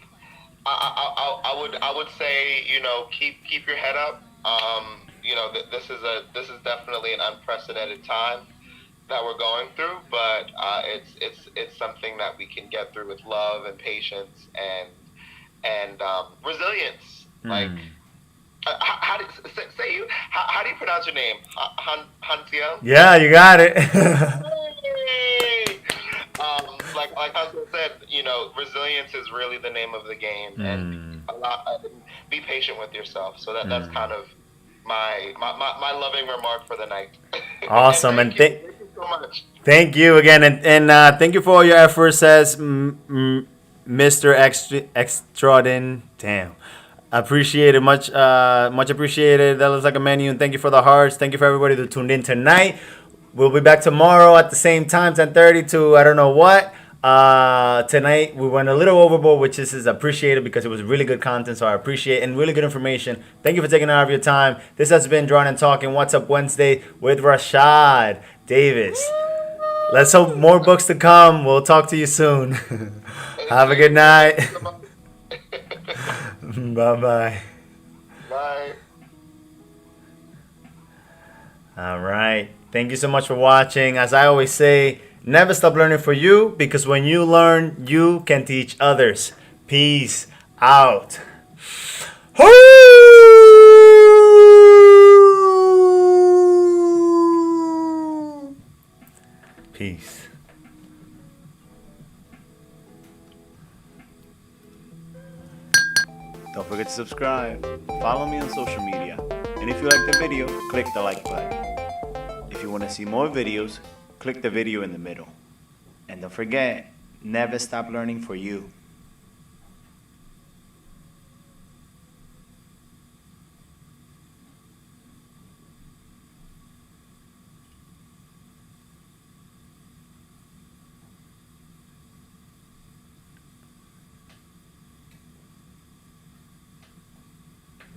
I would say keep your head up. This is definitely an unprecedented time that we're going through, but it's something that we can get through with love and patience and resilience. Like, how do you how do you pronounce your name? Huntiel? Yeah, you got it. Hey! Like Huntiel said, resilience is really the name of the game, and be patient with yourself. So that's kind of my loving remark for the night. Awesome, and thank you so much. Thank you again, and thank you for all your efforts, says Mr. Extraordin. Damn, appreciate it much appreciated. That looks like a menu, and thank you for the hearts. Thank you for everybody that tuned in tonight. We'll be back tomorrow at the same time, 10:30 to I don't know what. Tonight we went a little overboard, which is appreciated because it was really good content, so I appreciate and really good information. Thank you for taking out of your time. This has been Drawing and Talking What's Up Wednesday with Rashad Davis. Let's hope more books to come. We'll talk to you soon. Have a good night. Bye-bye. Bye. All right. Thank you so much for watching. As I always say, never stop learning for you, because when you learn, you can teach others. Peace out. Peace. Don't forget to subscribe. Follow me on social media. And if you like the video, click the like button. If you want to see more videos, click the video in the middle. And don't forget, never stop learning for you.